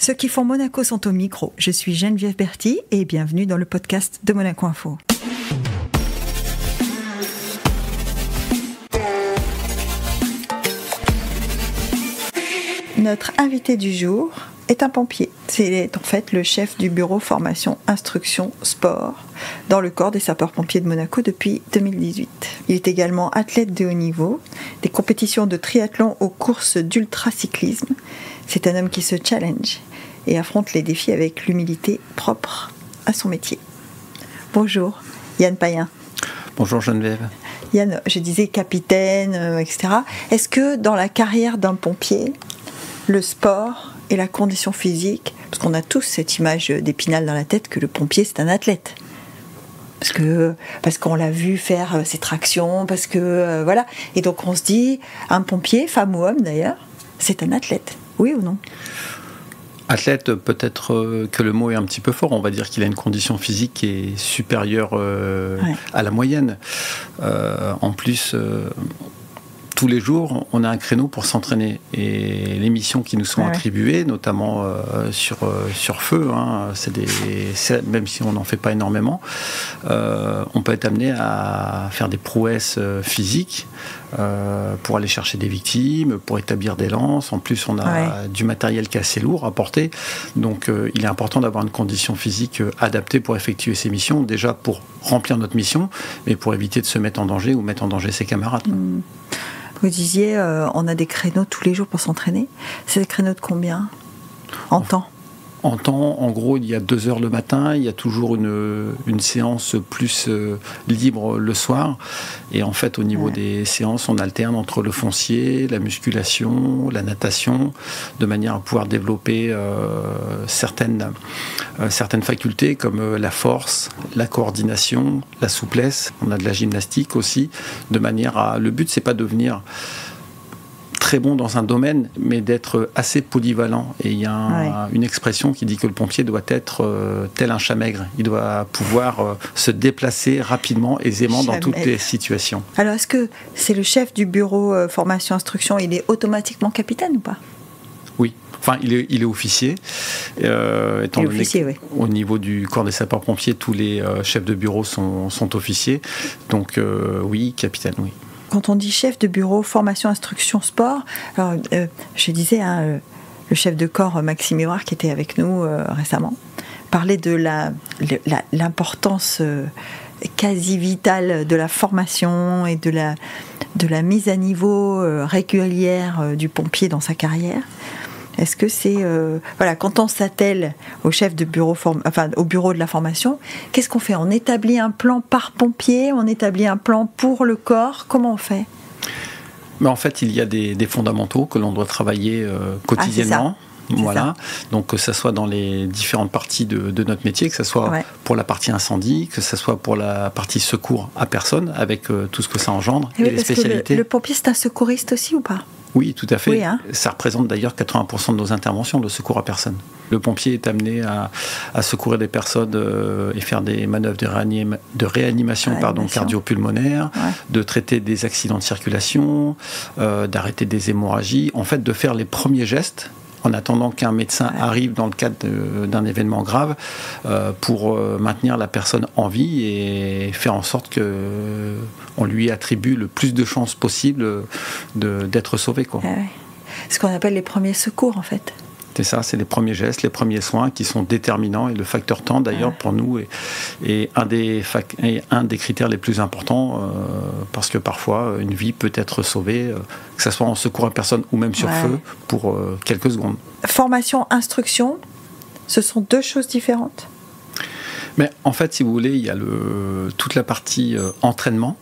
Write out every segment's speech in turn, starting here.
Ceux qui font Monaco sont au micro. Je suis Geneviève Berthy et bienvenue dans le podcast de Monaco Info. Notre invité du jour est un pompier. C'est en fait le chef du bureau formation, instruction, sport dans le corps des sapeurs-pompiers de Monaco depuis 2018. Il est également athlète de haut niveau, des compétitions de triathlon aux courses d'ultracyclisme. C'est un homme qui se challenge et affronte les défis avec l'humilité propre à son métier. Bonjour, Yann Payen. Bonjour Geneviève. Yann, je disais capitaine, etc. Est-ce que dans la carrière d'un pompier, le sport et la condition physique, parce qu'on a tous cette image d'Épinal dans la tête que le pompier c'est un athlète, parce qu'on l'a vu faire ses tractions, parce que voilà, et donc on se dit un pompier, femme ou homme d'ailleurs, c'est un athlète, oui ou non? Athlète, peut-être que le mot est un petit peu fort. On va dire qu'il a une condition physique qui est supérieure à la moyenne. En plus, tous les jours, on a un créneau pour s'entraîner. Et les missions qui nous sont attribuées, notamment sur feu, même si on n'en fait pas énormément, on peut être amené à faire des prouesses physiques pour aller chercher des victimes, pour établir des lances. En plus, on a du matériel qui est assez lourd à porter. Donc, il est important d'avoir une condition physique adaptée pour effectuer ces missions. Déjà pour remplir notre mission, mais pour éviter de se mettre en danger ou mettre en danger ses camarades. Vous disiez, on a des créneaux tous les jours pour s'entraîner. C'est des créneaux de combien en temps? En temps, en gros, il y a 2 heures le matin, il y a toujours une séance plus libre le soir. Et en fait, au niveau des séances, on alterne entre le foncier, la musculation, la natation, de manière à pouvoir développer certaines facultés comme la force, la coordination, la souplesse. On a de la gymnastique aussi, de manière à... Le but, c'est pas de devenir très bon dans un domaine, mais d'être assez polyvalent. Et il y a une expression qui dit que le pompier doit être tel un chat maigre. Il doit pouvoir se déplacer rapidement, aisément dans toutes les situations. Alors, est-ce que c'est le chef du bureau formation-instruction, il est automatiquement capitaine ou pas? Oui. Enfin, il est officier. Étant donné qu'au niveau du corps des sapeurs-pompiers, tous les chefs de bureau sont officiers. Donc, oui, capitaine, oui. Quand on dit chef de bureau, formation, instruction, sport, alors, je disais, le chef de corps Maxime Hébrard qui était avec nous récemment, parlait de l'importance quasi vitale de la formation et de la mise à niveau régulière du pompier dans sa carrière. Est-ce que c'est... quand on s'attelle au chef de bureau, au bureau de la formation, qu'est-ce qu'on fait? On établit un plan par pompier? On établit un plan pour le corps? Comment on fait? Mais en fait, il y a des fondamentaux que l'on doit travailler quotidiennement. Voilà, donc que ce soit dans les différentes parties de notre métier, que ce soit pour la partie incendie, que ce soit pour la partie secours à personne, avec tout ce que ça engendre, et les spécialités. Le pompier, c'est un secouriste aussi ou pas? Oui, tout à fait. Oui, ça représente d'ailleurs 80% de nos interventions de secours à personne. Le pompier est amené à secourir des personnes et faire des manœuvres de réanimation cardio-pulmonaire, de traiter des accidents de circulation, d'arrêter des hémorragies, en fait de faire les premiers gestes en attendant qu'un médecin arrive dans le cadre d'un événement grave pour maintenir la personne en vie et faire en sorte qu'on lui attribue le plus de chances possible d'être sauvé. Ce qu'on appelle les premiers secours en fait. C'est ça, c'est les premiers gestes, les premiers soins qui sont déterminants et le facteur temps d'ailleurs pour nous est un des critères les plus importants parce que parfois une vie peut être sauvée, que ce soit en secours à personne ou même sur feu pour quelques secondes. Formation, instruction, ce sont deux choses différentes? Mais en fait, si vous voulez, il y a toute la partie entraînement.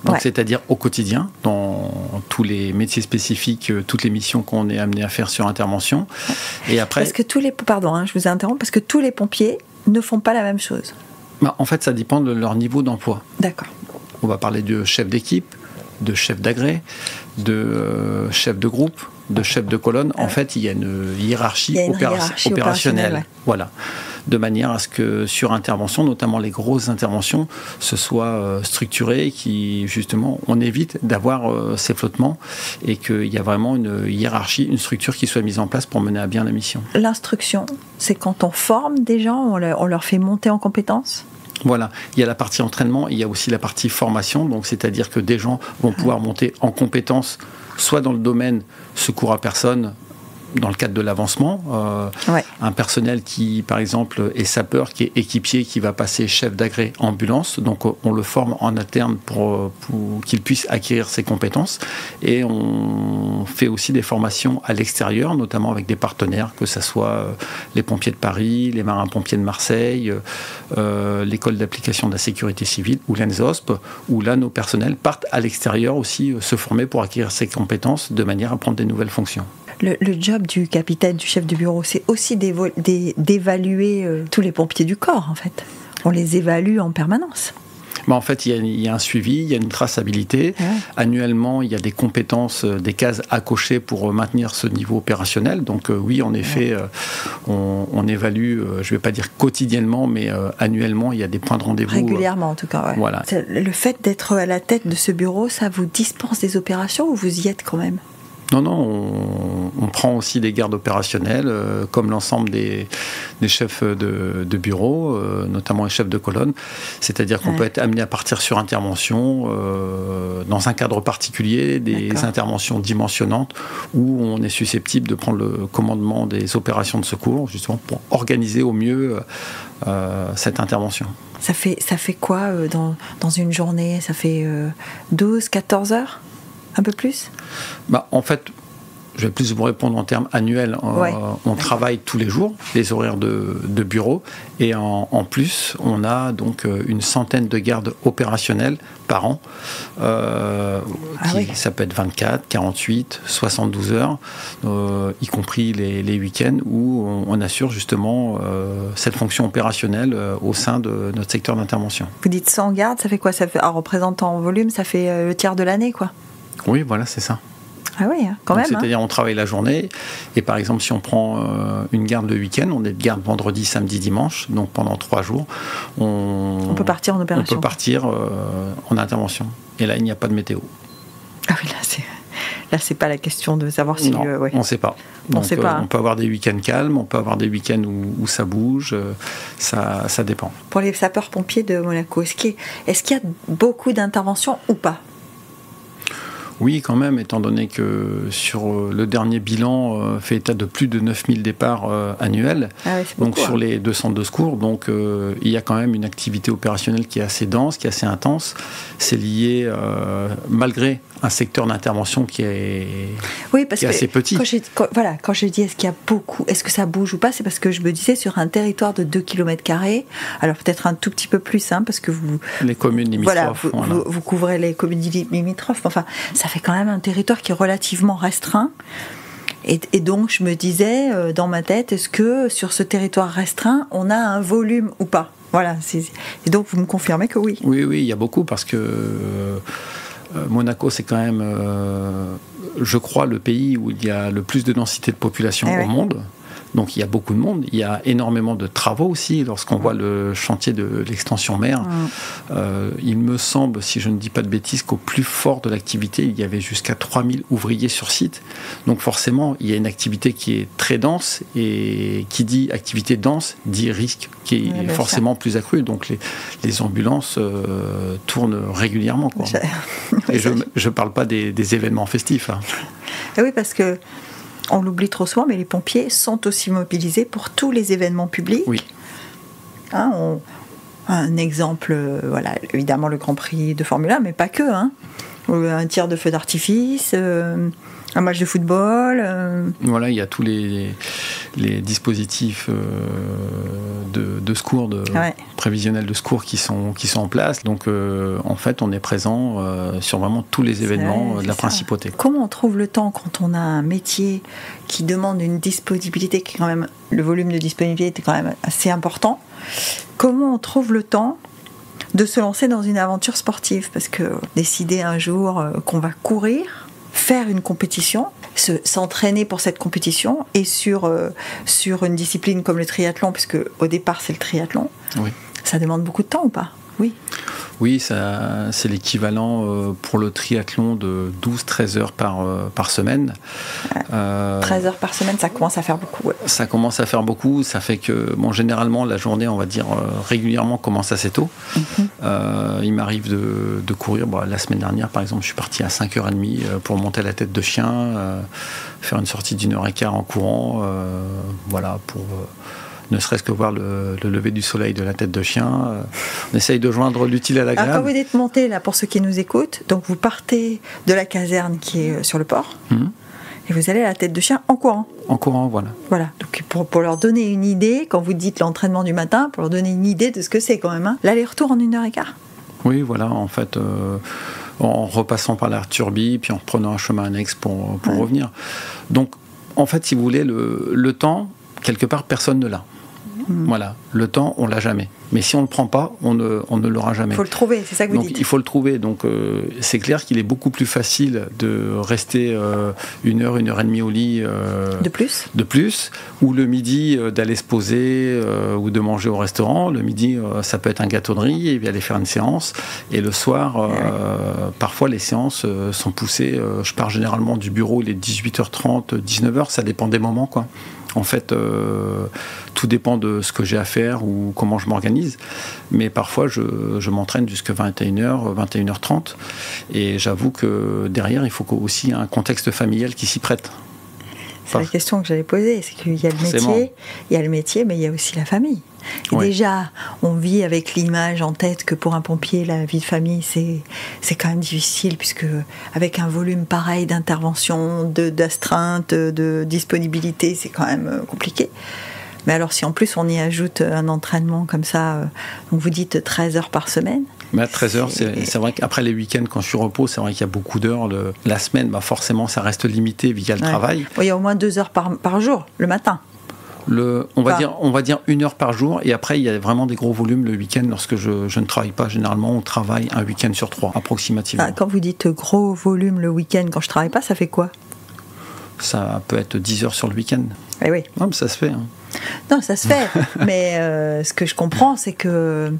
Donc, c'est-à-dire au quotidien, dans tous les métiers spécifiques, toutes les missions qu'on est amené à faire sur intervention. Et après, parce que je vous interromps, parce que tous les pompiers ne font pas la même chose. En fait, ça dépend de leur niveau d'emploi. D'accord. On va parler de chef d'équipe, de chef d'agré, de chef de groupe, de chef de colonne. En fait, il y a une hiérarchie opérationnelle. Voilà. de manière à ce que sur intervention, notamment les grosses interventions, ce soit structuré, qui justement on évite d'avoir ces flottements et qu'il y a vraiment une hiérarchie, une structure qui soit mise en place pour mener à bien la mission. L'instruction, c'est quand on forme des gens, on leur fait monter en compétences ? Voilà, il y a la partie entraînement, il y a aussi la partie formation, donc c'est-à-dire que des gens vont pouvoir monter en compétences, soit dans le domaine secours à personne, dans le cadre de l'avancement, un personnel qui, par exemple, est sapeur, qui est équipier, qui va passer chef d'agré ambulance, donc on le forme en interne pour qu'il puisse acquérir ses compétences, et on fait aussi des formations à l'extérieur, notamment avec des partenaires, que ce soit les pompiers de Paris, les marins-pompiers de Marseille, l'école d'application de la sécurité civile, ou l'ENSOSP, où là, nos personnels partent à l'extérieur aussi se former pour acquérir ses compétences, de manière à prendre des nouvelles fonctions. Le job du capitaine, du chef de bureau, c'est aussi d'évaluer tous les pompiers du corps, en fait. On les évalue en permanence. En fait, il y a un suivi, il y a une traçabilité. Ouais. Annuellement, il y a des compétences, des cases à cocher pour maintenir ce niveau opérationnel. Donc oui, en effet, on évalue, je ne vais pas dire quotidiennement, mais annuellement, il y a des points de rendez-vous. Régulièrement, en tout cas. Ouais. Voilà. Le fait d'être à la tête de ce bureau, ça vous dispense des opérations ou vous y êtes quand même ? Non, on prend aussi des gardes opérationnels, comme l'ensemble des chefs de bureau, notamment les chefs de colonne. C'est-à-dire qu'on peut être amené à partir sur intervention dans un cadre particulier, des interventions dimensionnantes, où on est susceptible de prendre le commandement des opérations de secours, justement pour organiser au mieux cette intervention. Ça fait quoi dans une journée ? Ça fait 12, 14 heures ? Un peu plus ? En fait, je vais plus vous répondre en termes annuels. On travaille tous les jours, les horaires de bureau, et en plus, on a donc une centaine de gardes opérationnels par an. Ça peut être 24, 48, 72 heures, y compris les week-ends, où on assure justement cette fonction opérationnelle au sein de notre secteur d'intervention. Vous dites 100 gardes, ça fait quoi ? Ça fait, en représentant en volume, ça fait le tiers de l'année, quoi. Oui, voilà, c'est ça. Ah oui, quand même. C'est-à-dire on travaille la journée, et par exemple si on prend une garde le week-end, on est de garde vendredi, samedi, dimanche, donc pendant 3 jours, on peut partir en opération. On peut partir en intervention. Et là, il n'y a pas de météo. Ah oui, là c'est pas la question de savoir si... Non, on ne sait pas. Donc, on peut avoir des week-ends calmes, on peut avoir des week-ends où ça bouge, ça dépend. Pour les sapeurs-pompiers de Monaco, est-ce qu'il y a beaucoup d'interventions ou pas ? Oui, quand même, étant donné que sur le dernier bilan fait état de plus de 9000 départs annuels, donc sur les 202 secours, donc il y a quand même une activité opérationnelle qui est assez dense, qui est assez intense. C'est lié, malgré un secteur d'intervention qui est assez petit. Quand je dis est-ce qu'il y a beaucoup, est-ce que ça bouge ou pas, c'est parce que je me disais sur un territoire de 2 km², alors peut-être un tout petit peu plus, parce que vous... Les communes limitrophes. Vous couvrez les communes limitrophes, enfin, ça fait quand même un territoire qui est relativement restreint. Et donc je me disais dans ma tête, est-ce que sur ce territoire restreint, on a un volume ou pas ? Voilà. Et donc vous me confirmez que oui. Oui, il y a beaucoup parce que... Monaco, c'est quand même, je crois, le pays où il y a le plus de densité de population au monde. Donc il y a beaucoup de monde. Il y a énormément de travaux aussi. Lorsqu'on voit le chantier de l'extension mer, il me semble, si je ne dis pas de bêtises, qu'au plus fort de l'activité, il y avait jusqu'à 3000 ouvriers sur site. Donc forcément, il y a une activité qui est très dense. Et qui dit activité dense, dit risque qui est forcément plus accru. Donc les ambulances tournent régulièrement, quoi. Et je ne parle pas des événements festifs. Oui, parce que on l'oublie trop souvent, mais les pompiers sont aussi mobilisés pour tous les événements publics. Oui. Un exemple, évidemment le Grand Prix de Formule 1, mais pas que. Un tir de feu d'artifice, un match de football. Voilà, il y a tous les dispositifs de secours, prévisionnels de secours qui sont en place. Donc, en fait, on est présent sur vraiment tous les événements de la principauté. Comment on trouve le temps quand on a un métier qui demande une disponibilité qui est quand même... Le volume de disponibilité est quand même assez important. Comment on trouve le temps de se lancer dans une aventure sportive ? Parce que décider un jour qu'on va courir, faire une compétition, s'entraîner pour cette compétition et sur une discipline comme le triathlon, puisque au départ c'est le triathlon, ça demande beaucoup de temps ou pas? Oui, c'est l'équivalent pour le triathlon de 12-13 heures par semaine. 13 heures par semaine, ça commence à faire beaucoup. Ouais. Ça commence à faire beaucoup, ça fait que généralement la journée, on va dire régulièrement, commence assez tôt. Il m'arrive de courir, la semaine dernière par exemple, je suis parti à 5h30 pour monter la tête de chien, faire une sortie d'1h15 en courant, pour... ne serait-ce que voir le lever du soleil de la tête de chien. On essaye de joindre l'utile à l'agréable. Alors quand vous dites monter, là, pour ceux qui nous écoutent, donc vous partez de la caserne qui est sur le port, et vous allez à la tête de chien en courant. En courant, voilà. Voilà, donc pour leur donner une idée, quand vous dites l'entraînement du matin, pour leur donner une idée de ce que c'est quand même, hein. L'aller-retour en 1h15. Oui, voilà, en fait... en repassant par la Turbie, puis en reprenant un chemin annexe pour revenir. Donc, en fait, si vous voulez, le temps, quelque part, personne ne l'a. Voilà, le temps, on l'a jamais. Mais si on ne le prend pas, on ne l'aura jamais. Il faut le trouver, c'est ça que vous dites. Il faut le trouver. Donc, c'est clair qu'il est beaucoup plus facile de rester 1h et demie au lit. De plus. Ou le midi, d'aller se poser ou de manger au restaurant. Le midi, ça peut être un gâteau de riz et puis aller faire une séance. Et le soir, parfois, les séances sont poussées. Je pars généralement du bureau, il est 18h30, 19h. Ça dépend des moments, quoi. En fait, tout dépend de ce que j'ai à faire ou comment je m'organise. Mais parfois, je m'entraîne jusqu'à 21h, 21h30. Et j'avoue que derrière, il faut aussi un contexte familial qui s'y prête. C'est la question que j'allais poser. C'est qu'il y a le métier, mais il y a aussi la famille. Et déjà, on vit avec l'image en tête que pour un pompier, la vie de famille, c'est quand même difficile, puisque avec un volume pareil d'intervention, d'astreinte, de disponibilité, c'est quand même compliqué. Mais alors, si en plus on y ajoute un entraînement comme ça, donc vous dites 13 heures par semaine. Mais à 13 heures, c'est vrai qu'après les week-ends, quand je suis repos, c'est vrai qu'il y a beaucoup d'heures. La semaine, forcément, ça reste limité via le travail. Il y a au moins 2 heures par jour, le matin. On va dire 1 heure par jour, et après il y a vraiment des gros volumes le week-end lorsque je ne travaille pas. Généralement on travaille un week-end sur 3 approximativement. Quand vous dites gros volume le week-end, quand je travaille pas, ça fait quoi? Ça peut être 10 heures sur le week-end. Eh oui. Non, mais ça se fait. Hein. Non, ça se fait. Mais ce que je comprends, c'est que,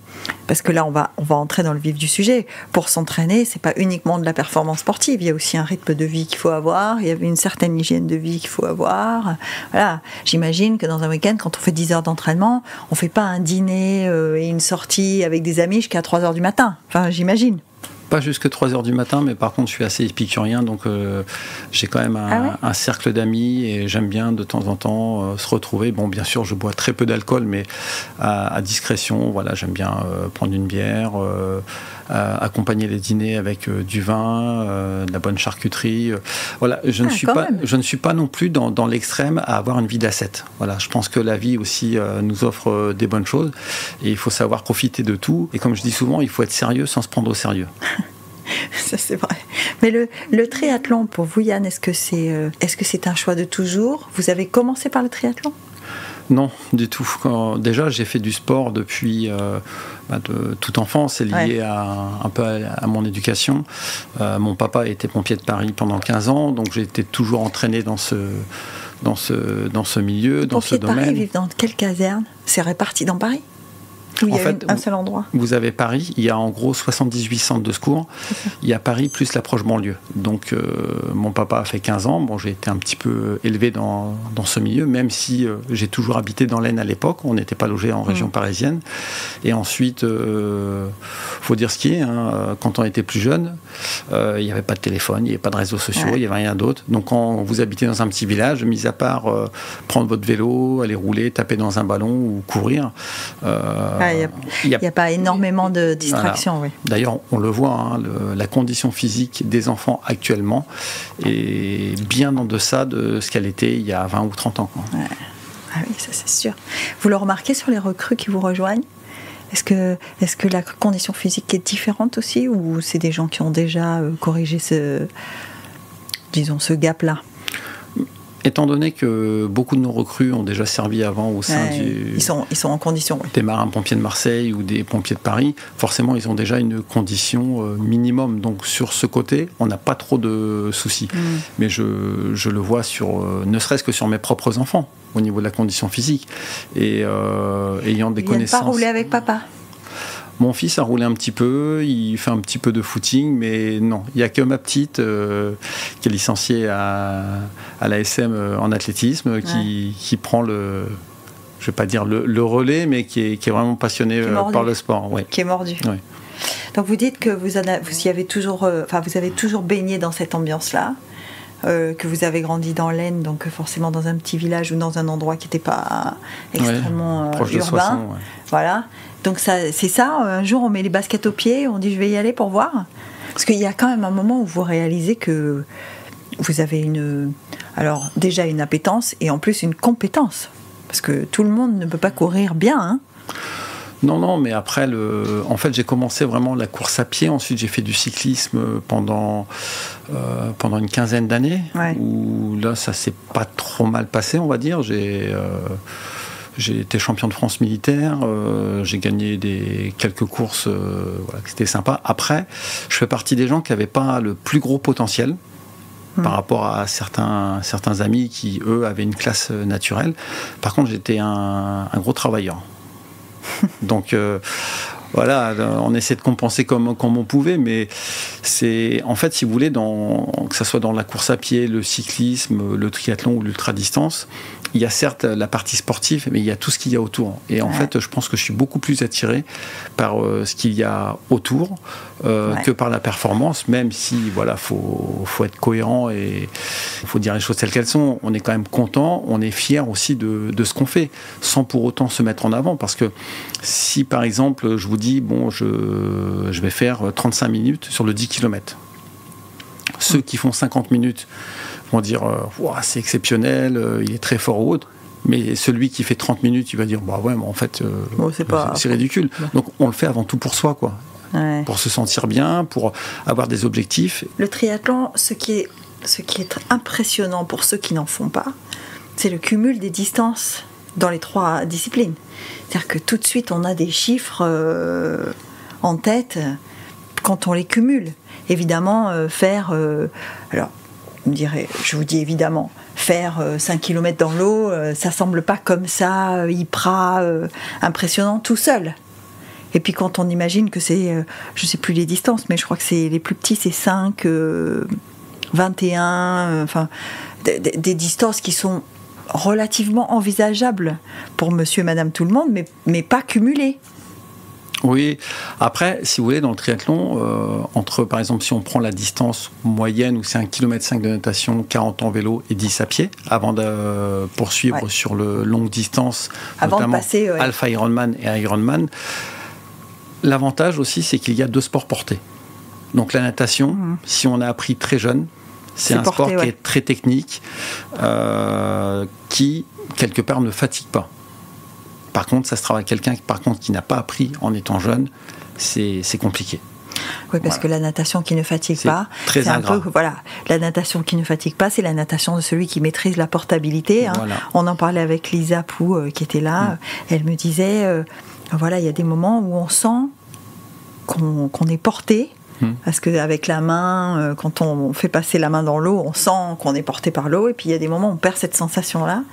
parce que là on va entrer dans le vif du sujet, pour s'entraîner, c'est pas uniquement de la performance sportive, il y a aussi un rythme de vie qu'il faut avoir, il y a une certaine hygiène de vie qu'il faut avoir. Voilà. J'imagine que dans un week-end, quand on fait 10 heures d'entraînement, on fait pas un dîner et une sortie avec des amis jusqu'à 3 heures du matin. Enfin, j'imagine. Pas jusque 3 heures du matin, mais par contre je suis assez épicurien, donc j'ai quand même un cercle d'amis et j'aime bien de temps en temps se retrouver. Bon, bien sûr, je bois très peu d'alcool, mais à discrétion. Voilà, j'aime bien prendre une bière, accompagner les dîners avec du vin, de la bonne charcuterie. Voilà, je ne suis pas non plus dans l'extrême à avoir une vie d'ascète. Voilà, je pense que la vie aussi nous offre des bonnes choses et il faut savoir profiter de tout. Et comme je dis souvent, il faut être sérieux sans se prendre au sérieux. Ça c'est vrai. Mais le triathlon, pour vous Yann, est-ce que c'est un choix de toujours? Vous avez commencé par le triathlon? Non, du tout. Déjà, j'ai fait du sport depuis de toute enfance. C'est lié un peu à mon éducation. Mon papa était pompier de Paris pendant 15 ans, donc j'ai été toujours entraîné dans ce milieu, dans ce domaine. Pompiers de Paris vivent dans quelle caserne? C'est réparti dans Paris? Ou il y a un seul endroit? Vous avez Paris, il y a en gros 78 centres de secours. Il y a Paris plus l'approche banlieue. Donc mon papa a fait 15 ans. Bon, j'ai été un petit peu élevé dans ce milieu, même si j'ai toujours habité dans l'Aisne à l'époque. On n'était pas logé en région parisienne. Et ensuite, faut dire ce qui est, hein, quand on était plus jeune, il n'y avait pas de téléphone, il n'y avait pas de réseaux sociaux, il n'y avait rien d'autre. Donc quand vous habitez dans un petit village, mis à part prendre votre vélo, aller rouler, taper dans un ballon ou courir... il n'y a pas énormément de distractions. Voilà. Oui. D'ailleurs, on le voit, hein, la condition physique des enfants actuellement est bien en deçà de ce qu'elle était il y a 20 ou 30 ans. Quoi. Ouais. Ah oui, ça c'est sûr. Vous le remarquez sur les recrues qui vous rejoignent? Est-ce que la condition physique est différente aussi, ou c'est des gens qui ont déjà corrigé ce gap-là? Étant donné que beaucoup de nos recrues ont déjà servi avant au sein ils sont en condition. Des marins-pompiers de Marseille ou des pompiers de Paris, forcément ils ont déjà une condition minimum. Donc sur ce côté, on n'a pas trop de soucis. Mais je le vois ne serait-ce que sur mes propres enfants, au niveau de la condition physique. Et ayant des connaissances... Ils viennent pas rouler avec papa. Mon fils a roulé un petit peu, il fait un petit peu de footing, mais non, il n'y a que ma petite qui est licenciée à l'ASM en athlétisme, qui prend je ne vais pas dire le relais, mais qui est vraiment passionnée par le sport. Ouais. Qui est mordu. Ouais. Donc vous dites que vous avez toujours baigné dans cette ambiance-là, que vous avez grandi dans l'Aisne, donc forcément dans un petit village ou dans un endroit qui n'était pas extrêmement proche urbain. De Soissons, Voilà. Donc c'est ça, un jour on met les baskets aux pieds, on dit je vais y aller pour voir. Parce qu'il y a quand même un moment où vous réalisez que vous avez déjà une appétence et en plus une compétence. Parce que tout le monde ne peut pas courir bien, hein. Non, mais après, en fait, j'ai commencé vraiment la course à pied. Ensuite, j'ai fait du cyclisme pendant une quinzaine d'années. Ouais. Où là, ça s'est pas trop mal passé, on va dire. J'ai été champion de France militaire. J'ai gagné quelques courses. C'était sympa. Après, je fais partie des gens qui n'avaient pas le plus gros potentiel. Par rapport à certains amis qui, eux, avaient une classe naturelle. Par contre, j'étais un gros travailleur. Donc voilà, on essaie de compenser comme on pouvait, mais c'est en fait, si vous voulez, que ce soit dans la course à pied, le cyclisme, le triathlon ou l'ultra-distance, il y a certes la partie sportive, mais il y a tout ce qu'il y a autour. Et en fait, je pense que je suis beaucoup plus attiré par ce qu'il y a autour que par la performance, même si, voilà, faut être cohérent et il faut dire les choses telles qu'elles sont. On est quand même content, on est fier aussi de ce qu'on fait, sans pour autant se mettre en avant. Parce que si, par exemple, je vous dis, bon, je vais faire 35 minutes sur le 10 km. Ceux qui font 50 minutes vont dire wow, c'est exceptionnel, il est très fort ou autre. Mais celui qui fait 30 minutes, il va dire bah ouais, mais en fait, c'est ridicule. Donc on le fait avant tout pour soi, quoi. Ouais. Pour se sentir bien, pour avoir des objectifs. Le triathlon, ce qui est impressionnant pour ceux qui n'en font pas, c'est le cumul des distances dans les 3 disciplines. C'est-à-dire que tout de suite, on a des chiffres en tête quand on les cumule. Évidemment, alors, je vous dis évidemment, faire 5 km dans l'eau, ça semble pas comme ça, hyper impressionnant tout seul. Et puis quand on imagine que c'est, je sais plus les distances, mais je crois que c'est les plus petits, c'est 5, 21, enfin, des distances qui sont relativement envisageables pour monsieur et madame tout le monde, mais pas cumulées. Oui, après, si vous voulez, dans le triathlon, par exemple, si on prend la distance moyenne, où c'est 1,5 km de natation, 40 en vélo et 10 à pied, avant de poursuivre sur le longue distance, avant notamment de passer, Alpha Ironman et Ironman, l'avantage aussi, c'est qu'il y a 2 sports portés. Donc la natation, si on a appris très jeune, c'est un sport qui est très technique, qui, quelque part, ne fatigue pas. Par contre, ça se travaille avec quelqu'un qui n'a pas appris en étant jeune, c'est compliqué. Oui, parce que la natation qui ne fatigue pas, c'est ingrat. La natation qui ne fatigue pas, c'est la natation de celui qui maîtrise la portabilité. Hein. Voilà. On en parlait avec Lisa Pou qui était là. Elle me disait, il y a des moments où on sent qu'on est porté. Parce qu'avec la main, quand on fait passer la main dans l'eau, on sent qu'on est porté par l'eau. Et puis il y a des moments où on perd cette sensation-là.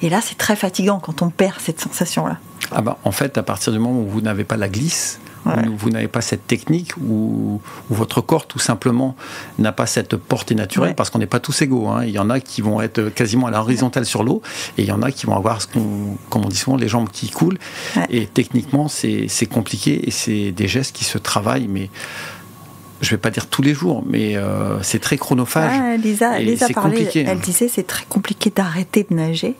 Et là, c'est très fatigant quand on perd cette sensation-là. En fait, à partir du moment où vous n'avez pas la glisse, où vous n'avez pas cette technique, où votre corps, tout simplement, n'a pas cette portée naturelle, parce qu'on n'est pas tous égaux. Hein. Il y en a qui vont être quasiment à l'horizontale sur l'eau, et il y en a qui vont avoir, comme on dit souvent, les jambes qui coulent. Et techniquement, c'est compliqué, et c'est des gestes qui se travaillent, mais... Je ne vais pas dire tous les jours, mais c'est très chronophage. Lisa c'est parlait, compliqué. Elle disait c'est très compliqué d'arrêter de nager,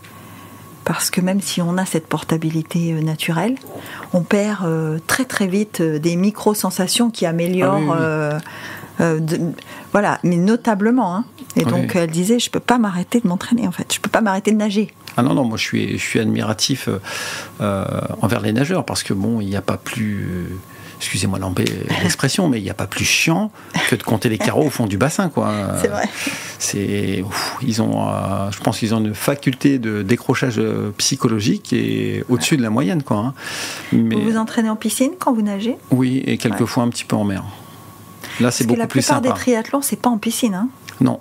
parce que même si on a cette portabilité naturelle, on perd très très vite des micro-sensations qui améliorent, mais notablement. Hein. Et donc elle disait, je ne peux pas m'arrêter de m'entraîner en fait, je ne peux pas m'arrêter de nager. Ah non, moi je suis admiratif envers les nageurs, parce que bon, il n'y a pas plus... excusez-moi l'expression, mais il n'y a pas plus chiant que de compter les carreaux au fond du bassin, quoi. C'est vrai. Je pense qu'ils ont une faculté de décrochage psychologique et au-dessus de la moyenne, quoi. Hein. Mais... Vous vous entraînez en piscine quand vous nagez? Oui, et quelquefois un petit peu en mer. Là, c'est beaucoup plus sympa. La plupart des triathlons, c'est pas en piscine, hein? Non,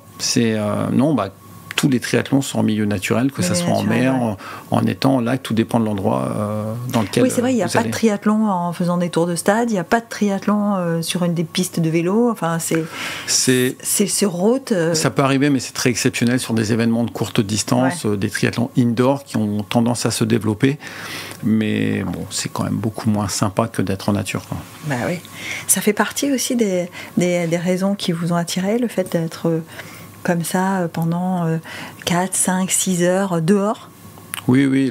tous les triathlons sont en milieu naturel, que ce soit en mer, en étang, en lac, tout dépend de l'endroit dans lequel. Oui, c'est vrai, il n'y a pas de triathlon en faisant des tours de stade, il n'y a pas de triathlon sur une des pistes de vélo. Enfin, c'est sur route. Ça peut arriver, mais c'est très exceptionnel sur des événements de courte distance, des triathlons indoor qui ont tendance à se développer. Mais bon, c'est quand même beaucoup moins sympa que d'être en nature, quoi. Bah oui. Ça fait partie aussi des raisons qui vous ont attiré, le fait d'être comme ça pendant 4, 5, 6 heures dehors? Oui,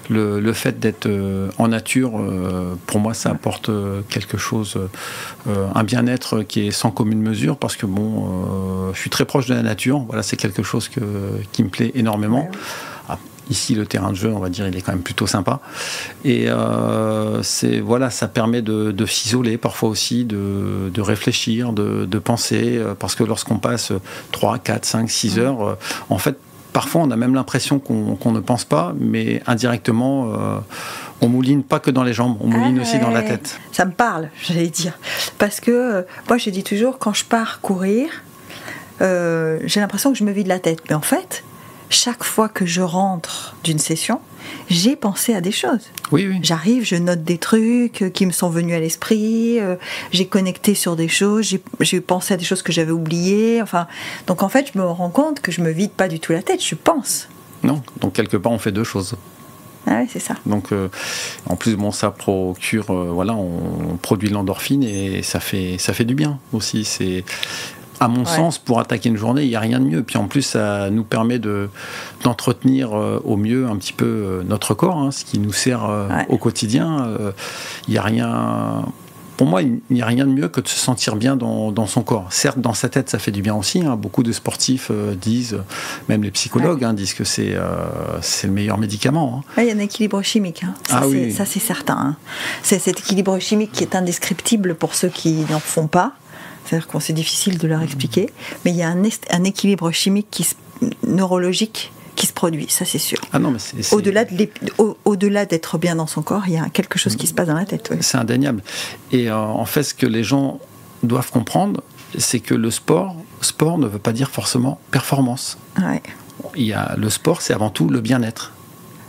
le fait d'être en nature, pour moi, ça apporte quelque chose, un bien-être qui est sans commune mesure, parce que je suis très proche de la nature. Voilà, c'est quelque chose qui me plaît énormément. Ouais. Ici, le terrain de jeu, on va dire, il est quand même plutôt sympa. Et ça permet de s'isoler parfois aussi, de réfléchir, de penser, parce que lorsqu'on passe 3, 4, 5, 6 heures, en fait, parfois on a même l'impression qu'on ne pense pas, mais indirectement, on mouline pas que dans les jambes, on mouline aussi dans la tête. Ça me parle, j'allais dire. Parce que moi, je dis toujours, quand je pars courir, j'ai l'impression que je me vide la tête. Mais en fait, chaque fois que je rentre d'une session, j'ai pensé à des choses. Oui. J'arrive, je note des trucs qui me sont venus à l'esprit, j'ai connecté sur des choses, j'ai pensé à des choses que j'avais oubliées. Enfin, donc en fait, je me rends compte que je me vide pas du tout la tête, je pense. Non, donc quelque part, on fait deux choses. Ah oui, c'est ça. Donc, en plus, ça procure, on produit de l'endorphine et ça fait du bien aussi. C'est... À mon sens, pour attaquer une journée, il n'y a rien de mieux. Puis en plus, ça nous permet d'entretenir au mieux un petit peu notre corps, hein, ce qui nous sert au quotidien. Il n'y a rien... Pour moi, il n'y a rien de mieux que de se sentir bien dans son corps. Certes, dans sa tête, ça fait du bien aussi. Hein. Beaucoup de sportifs disent, même les psychologues disent que c'est le meilleur médicament. Hein. Il y a un équilibre chimique. Hein. Ça, c'est certain. Hein. C'est cet équilibre chimique qui est indescriptible pour ceux qui n'en font pas. C'est-à-dire que c'est difficile de leur expliquer, mais il y a un équilibre chimique neurologique qui se produit, ça c'est sûr. Ah non, mais Au-delà d'être bien dans son corps, il y a quelque chose qui se passe dans la tête. Oui. C'est indéniable. Et en fait, ce que les gens doivent comprendre, c'est que le sport ne veut pas dire forcément performance. Ouais. Le sport, c'est avant tout le bien-être.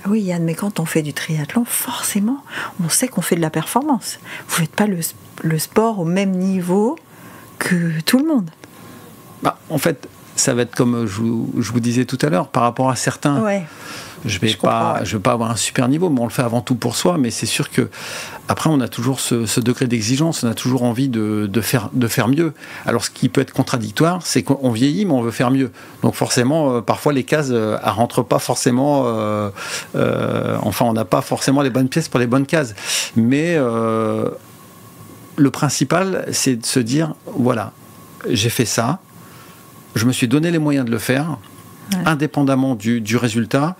Oui, Yann, mais quand on fait du triathlon, forcément, on sait qu'on fait de la performance. Vous ne faites pas le sport au même niveau que tout le monde. En fait, ça va être comme je vous disais tout à l'heure, par rapport à certains. Ouais. Je vais pas avoir un super niveau, mais on le fait avant tout pour soi. Mais c'est sûr que après, on a toujours ce degré d'exigence, on a toujours envie de faire mieux. Alors, ce qui peut être contradictoire, c'est qu'on vieillit, mais on veut faire mieux. Donc, forcément, parfois, les cases ne rentrent pas forcément. On n'a pas forcément les bonnes pièces pour les bonnes cases. Mais le principal, c'est de se dire, voilà, j'ai fait ça, je me suis donné les moyens de le faire, indépendamment du résultat,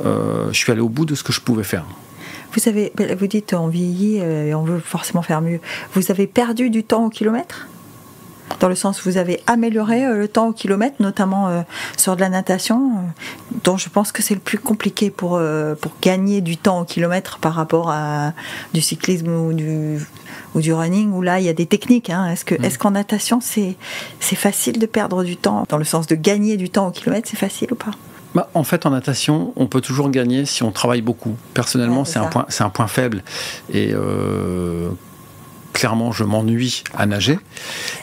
je suis allé au bout de ce que je pouvais faire. Vous dites, on vieillit et on veut forcément faire mieux. Vous avez perdu du temps au kilomètre ? Dans le sens où vous avez amélioré le temps au kilomètre, notamment sur de la natation, dont je pense que c'est le plus compliqué pour gagner du temps au kilomètre par rapport à du cyclisme ou du running, où là il y a des techniques. Hein. Est-ce qu'en natation c'est facile de perdre du temps, dans le sens de gagner du temps au kilomètre, c'est facile ou pas ? En fait, en natation, on peut toujours gagner si on travaille beaucoup. Personnellement, c'est un point faible. Et clairement, je m'ennuie à nager.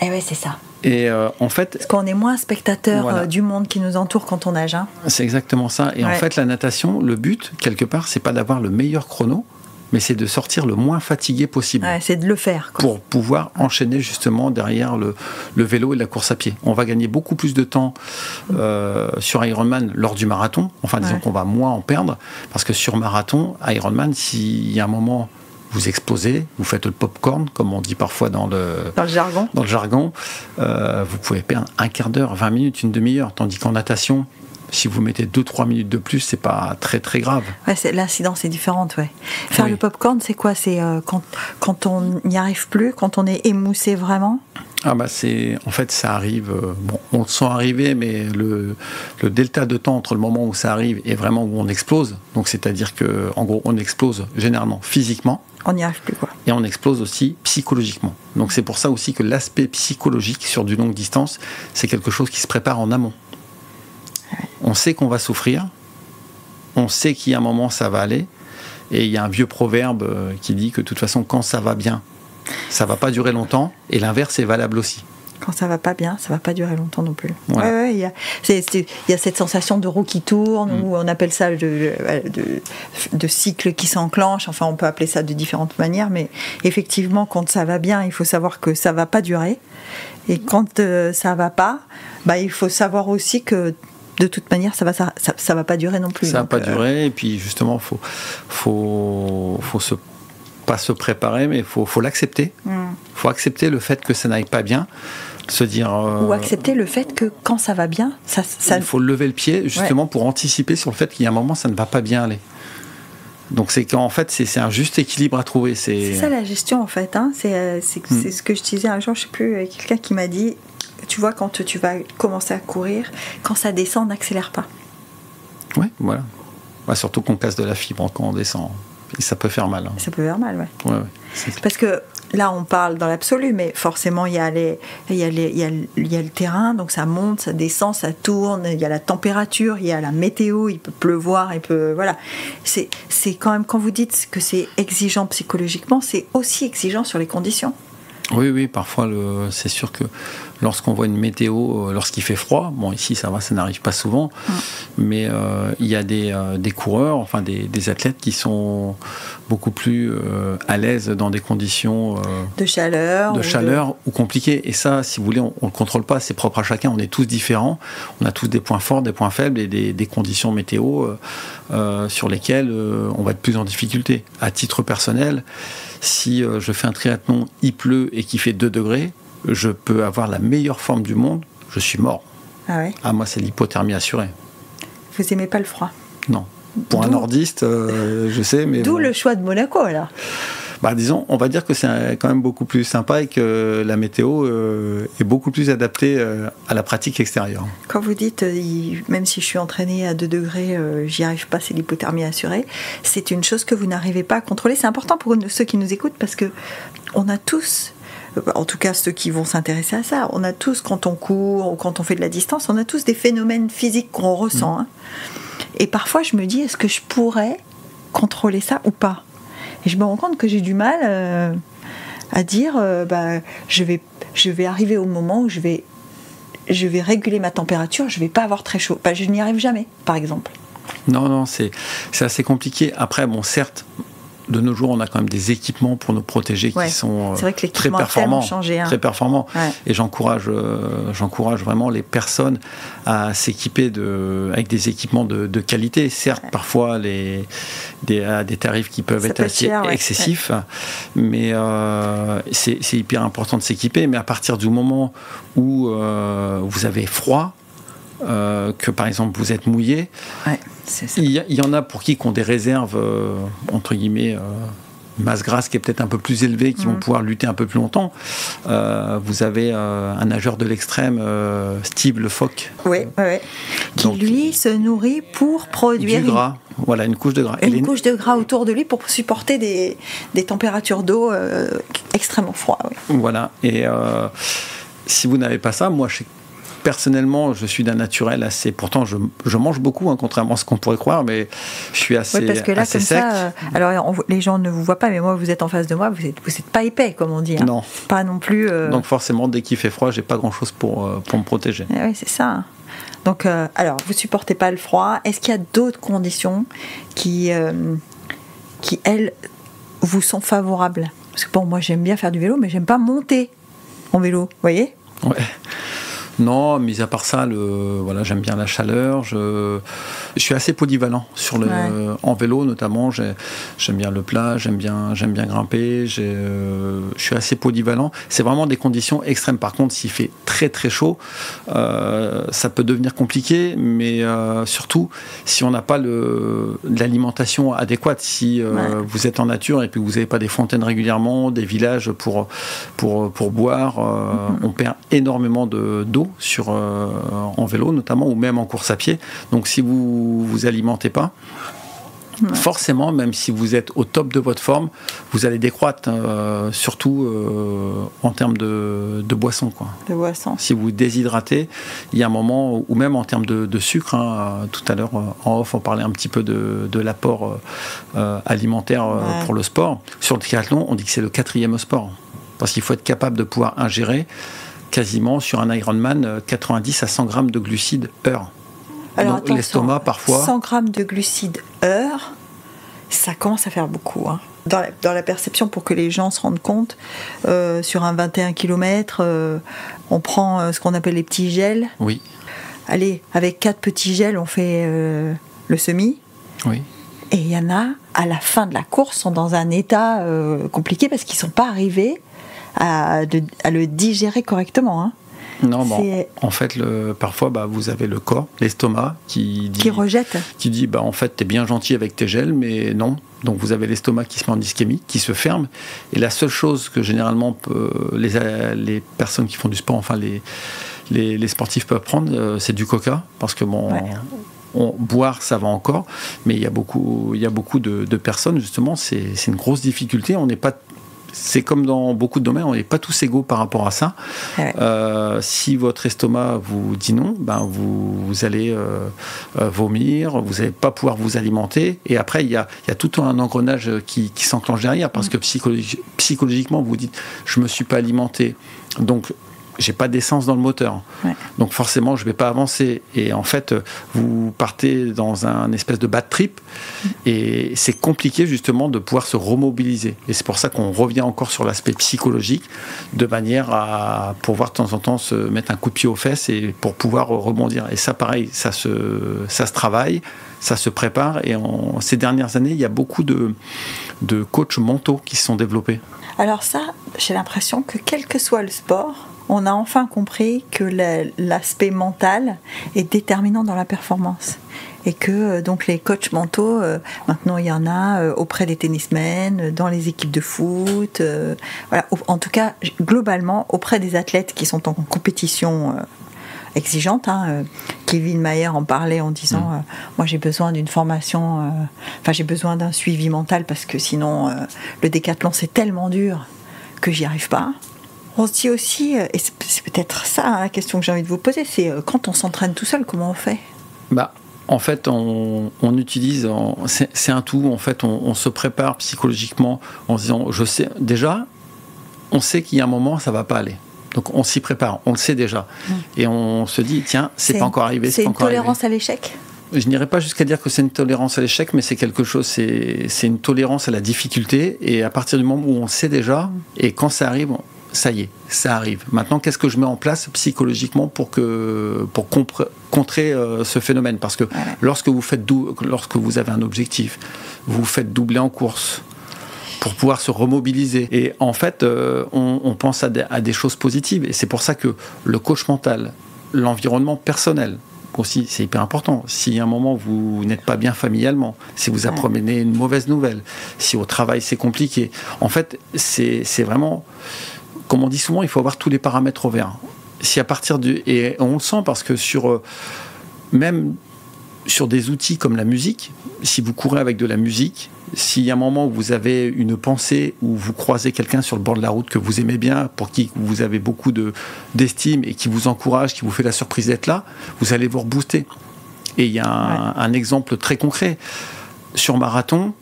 Eh oui, c'est ça. Et en fait... Parce qu'on est moins spectateur du monde qui nous entoure quand on nage. Hein. C'est exactement ça. Et en fait, la natation, le but, quelque part, c'est pas d'avoir le meilleur chrono, mais c'est de sortir le moins fatigué possible. C'est de le faire. Quoi. Pour pouvoir enchaîner justement derrière le vélo et la course à pied. On va gagner beaucoup plus de temps sur Ironman lors du marathon. Enfin, disons qu'on va moins en perdre. Parce que sur marathon, Ironman, s'il y a un moment... Vous explosez, vous faites le popcorn, comme on dit parfois dans le jargon. Vous pouvez perdre un quart d'heure, 20 minutes, une demi-heure, tandis qu'en natation, Si vous mettez 2-3 minutes de plus, c'est pas très très grave. Ouais, l'incidence est différente, ouais. Faire le popcorn, c'est quoi? C'est quand on n'y arrive plus, quand on est émoussé vraiment? Ah bah en fait ça arrive, on le sent arriver, mais le delta de temps entre le moment où ça arrive et vraiment où on explose, donc c'est-à-dire que en gros on explose généralement physiquement. On n'y arrive plus, quoi. Et on explose aussi psychologiquement. Donc c'est pour ça aussi que l'aspect psychologique sur du longue distance, c'est quelque chose qui se prépare en amont. On sait qu'on va souffrir, on sait qu'il y a un moment ça va aller, et il y a un vieux proverbe qui dit que de toute façon quand ça va bien, ça va pas durer longtemps, et l'inverse est valable aussi. Quand ça va pas bien, ça va pas durer longtemps non plus. Ouais, il y a cette sensation de roue qui tourne, ou on appelle ça de cycle qui s'enclenche, enfin on peut appeler ça de différentes manières, mais effectivement quand ça va bien, il faut savoir que ça va pas durer, et quand ça va pas, il faut savoir aussi que de toute manière, ça va pas durer non plus. Ça va pas durer, et puis justement, faut pas se préparer, mais faut l'accepter. Faut accepter le fait que ça n'aille pas bien, se dire. Ou accepter le fait que quand ça va bien, il faut lever le pied justement pour anticiper sur le fait qu'il y a un moment ça ne va pas bien aller. Donc c'est qu'en fait c'est un juste équilibre à trouver. C'est ça la gestion en fait. Hein. C'est ce que je disais un jour, je sais plus, quelqu'un qui m'a dit. Tu vois, quand tu vas commencer à courir, quand ça descend, n'accélère pas. Oui, voilà. Surtout qu'on casse de la fibre quand on descend. Et ça peut faire mal. Hein. Ça peut faire mal, ouais. Parce que là, on parle dans l'absolu, mais forcément, il y a le terrain, donc ça monte, ça descend, ça tourne, il y a la température, il y a la météo, il peut pleuvoir, voilà. C'est quand même, quand vous dites que c'est exigeant psychologiquement, c'est aussi exigeant sur les conditions. Oui, parfois, c'est sûr que lorsqu'on voit une météo, lorsqu'il fait froid, bon, ici, ça va, ça n'arrive pas souvent, mais il y a des coureurs, enfin des athlètes qui sont beaucoup plus à l'aise dans des conditions de chaleur ou compliquées. Et ça, si vous voulez, on ne le contrôle pas, c'est propre à chacun, on est tous différents, on a tous des points forts, des points faibles et des conditions météo sur lesquelles on va être plus en difficulté. À titre personnel, si je fais un triathlon, il pleut et qu'il fait 2 degrés, je peux avoir la meilleure forme du monde, je suis mort. Ah ouais? Ah, moi, c'est l'hypothermie assurée. Vous n'aimez pas le froid? Non. Pour un nordiste, je sais, mais... D'où le choix de Monaco, alors? Disons, on va dire que c'est quand même beaucoup plus sympa et que la météo est beaucoup plus adaptée à la pratique extérieure. Quand vous dites, même si je suis entraînée à 2 degrés, j'y arrive pas, c'est l'hypothermie assurée, c'est une chose que vous n'arrivez pas à contrôler. C'est important pour ceux qui nous écoutent parce que on a tous, en tout cas ceux qui vont s'intéresser à ça, on a tous, quand on court ou quand on fait de la distance, on a tous des phénomènes physiques qu'on ressent. Hein. Et parfois, je me dis, est-ce que je pourrais contrôler ça ou pas? Et je me rends compte que j'ai du mal à dire, je vais arriver au moment où je vais réguler ma température, je vais pas avoir très chaud. Je n'y arrive jamais, par exemple. Non, c'est assez compliqué. Après, bon, certes, de nos jours, on a quand même des équipements pour nous protéger qui sont très performants. Changé, hein. Très performants. Ouais. Et j'encourage vraiment les personnes à s'équiper avec des équipements de qualité. Certes, parfois, à des tarifs qui peuvent être assez excessifs, mais c'est hyper important de s'équiper. Mais à partir du moment où vous avez froid, que par exemple vous êtes mouillé, il y en a pour qui ont des réserves entre guillemets masse grasse qui est peut-être un peu plus élevée, qui vont pouvoir lutter un peu plus longtemps. Vous avez un nageur de l'extrême, Steve Le Foc, qui lui se nourrit pour produire du gras. Voilà, une couche de gras. Une couche de gras autour de lui pour supporter des températures d'eau extrêmement froides. Voilà, et si vous n'avez pas ça, moi personnellement, je suis d'un naturel assez... Pourtant, je mange beaucoup, hein, contrairement à ce qu'on pourrait croire, mais je suis assez, parce que là, assez comme sec. Ça, alors, les gens ne vous voient pas, mais moi, vous êtes en face de moi, vous êtes pas épais, comme on dit. Hein. Non. Pas non plus... Donc forcément, dès qu'il fait froid, j'ai pas grand-chose pour me protéger. Oui, c'est ça. Donc, alors, vous supportez pas le froid. Est-ce qu'il y a d'autres conditions qui, elles, vous sont favorables? Parce que bon, moi, j'aime bien faire du vélo, mais j'aime pas monter en vélo, vous voyez? Ouais. Non, mis à part ça, j'aime bien la chaleur. Je suis assez polyvalent en vélo notamment. J'aime bien le plat, j'aime bien grimper. Je suis assez polyvalent. C'est vraiment des conditions extrêmes. Par contre, s'il fait très très chaud, ça peut devenir compliqué. Mais surtout, si on n'a pas l'alimentation adéquate, si vous êtes en nature et puis que vous n'avez pas des fontaines régulièrement, des villages pour boire, on perd énormément d'eau en vélo notamment, ou même en course à pied. Donc si vous vous alimentez pas, forcément, même si vous êtes au top de votre forme, vous allez décroître, surtout en termes de boissons, quoi. De boissons. Si vous déshydratez, il y a un moment, ou même en termes de sucre, tout à l'heure en off, on parlait un petit peu de l'apport alimentaire pour le sport. Sur le triathlon, on dit que c'est le 4e sport, parce qu'il faut être capable de pouvoir ingérer quasiment sur un Ironman 90 à 100 grammes de glucides heure. Alors donc, l'estomac, parfois... 100 grammes de glucides heure, ça commence à faire beaucoup. Hein. Dans la perception, pour que les gens se rendent compte, sur un 21 km, on prend ce qu'on appelle les petits gels. Oui. Allez, avec 4 petits gels, on fait le semi. Oui. Et il y en a, à la fin de la course, sont dans un état compliqué parce qu'ils ne sont pas arrivés à le digérer correctement. Hein. Non, bon, en fait, parfois, vous avez le corps, l'estomac, qui rejette. Qui dit, en fait, t'es bien gentil avec tes gels, mais non. Donc, vous avez l'estomac qui se met en ischémie, qui se ferme. Et la seule chose que, généralement, les personnes qui font du sport, enfin, les sportifs peuvent prendre, c'est du coca. Parce que, boire, ça va encore. Mais il y a beaucoup de personnes, justement, c'est une grosse difficulté. On n'est pas... C'est comme dans beaucoup de domaines, on n'est pas tous égaux par rapport à ça. Ouais. Si votre estomac vous dit non, vous allez vomir, vous n'allez pas pouvoir vous alimenter. Et après, il y a tout un engrenage qui s'enclenche derrière, parce que psychologiquement, vous dites « je ne me suis pas alimenté ». Donc, j'ai pas d'essence dans le moteur. Ouais. Donc forcément, je vais pas avancer. Et en fait, vous partez dans un espèce de bad trip et c'est compliqué justement de pouvoir se remobiliser. Et c'est pour ça qu'on revient encore sur l'aspect psychologique, de manière à pouvoir de temps en temps se mettre un coup de pied aux fesses et pour pouvoir rebondir. Et ça, pareil, ça se travaille, ça se prépare. Et ces dernières années, il y a beaucoup de coachs mentaux qui se sont développés. Alors ça, j'ai l'impression que quel que soit le sport, on a enfin compris que l'aspect mental est déterminant dans la performance. Et que donc les coachs mentaux, maintenant il y en a auprès des tennismen, dans les équipes de foot, voilà, en tout cas globalement auprès des athlètes qui sont en compétition exigeante. Kevin Mayer en parlait en disant moi j'ai besoin d'une formation, j'ai besoin d'un suivi mental parce que sinon le décathlon c'est tellement dur que j'y arrive pas. On se dit aussi, et c'est peut-être ça la question que j'ai envie de vous poser, c'est quand on s'entraîne tout seul, comment on fait ? En fait, on utilise, c'est un tout. En fait, on se prépare psychologiquement en se disant, je sais déjà, on sait qu'il y a un moment ça va pas aller. Donc on s'y prépare, on le sait déjà, et on se dit tiens, c'est pas encore arrivé. C'est une tolérance à l'échec. Je n'irais pas jusqu'à dire que c'est une tolérance à l'échec, mais c'est quelque chose, c'est une tolérance à la difficulté. Et à partir du moment où on sait déjà, et quand ça arrive, ça y est, ça arrive. Maintenant, qu'est-ce que je mets en place psychologiquement pour contrer ce phénomène ? Parce que lorsque vous avez un objectif, vous faites doubler en course pour pouvoir se remobiliser. Et en fait, on pense à des choses positives. Et c'est pour ça que le coach mental, l'environnement personnel, aussi, c'est hyper important. Si à un moment vous n'êtes pas bien familialement, si vous apprenez une mauvaise nouvelle, si au travail c'est compliqué, en fait, c'est vraiment... Comme on dit souvent, il faut avoir tous les paramètres au vert. Si à partir et on le sent parce que même sur des outils comme la musique, si vous courez avec de la musique, s'il y a un moment où vous avez une pensée, où vous croisez quelqu'un sur le bord de la route que vous aimez bien, pour qui vous avez beaucoup d'estime et qui vous encourage, qui vous fait la surprise d'être là, vous allez vous rebooster. Et il y a un exemple très concret. Sur marathon,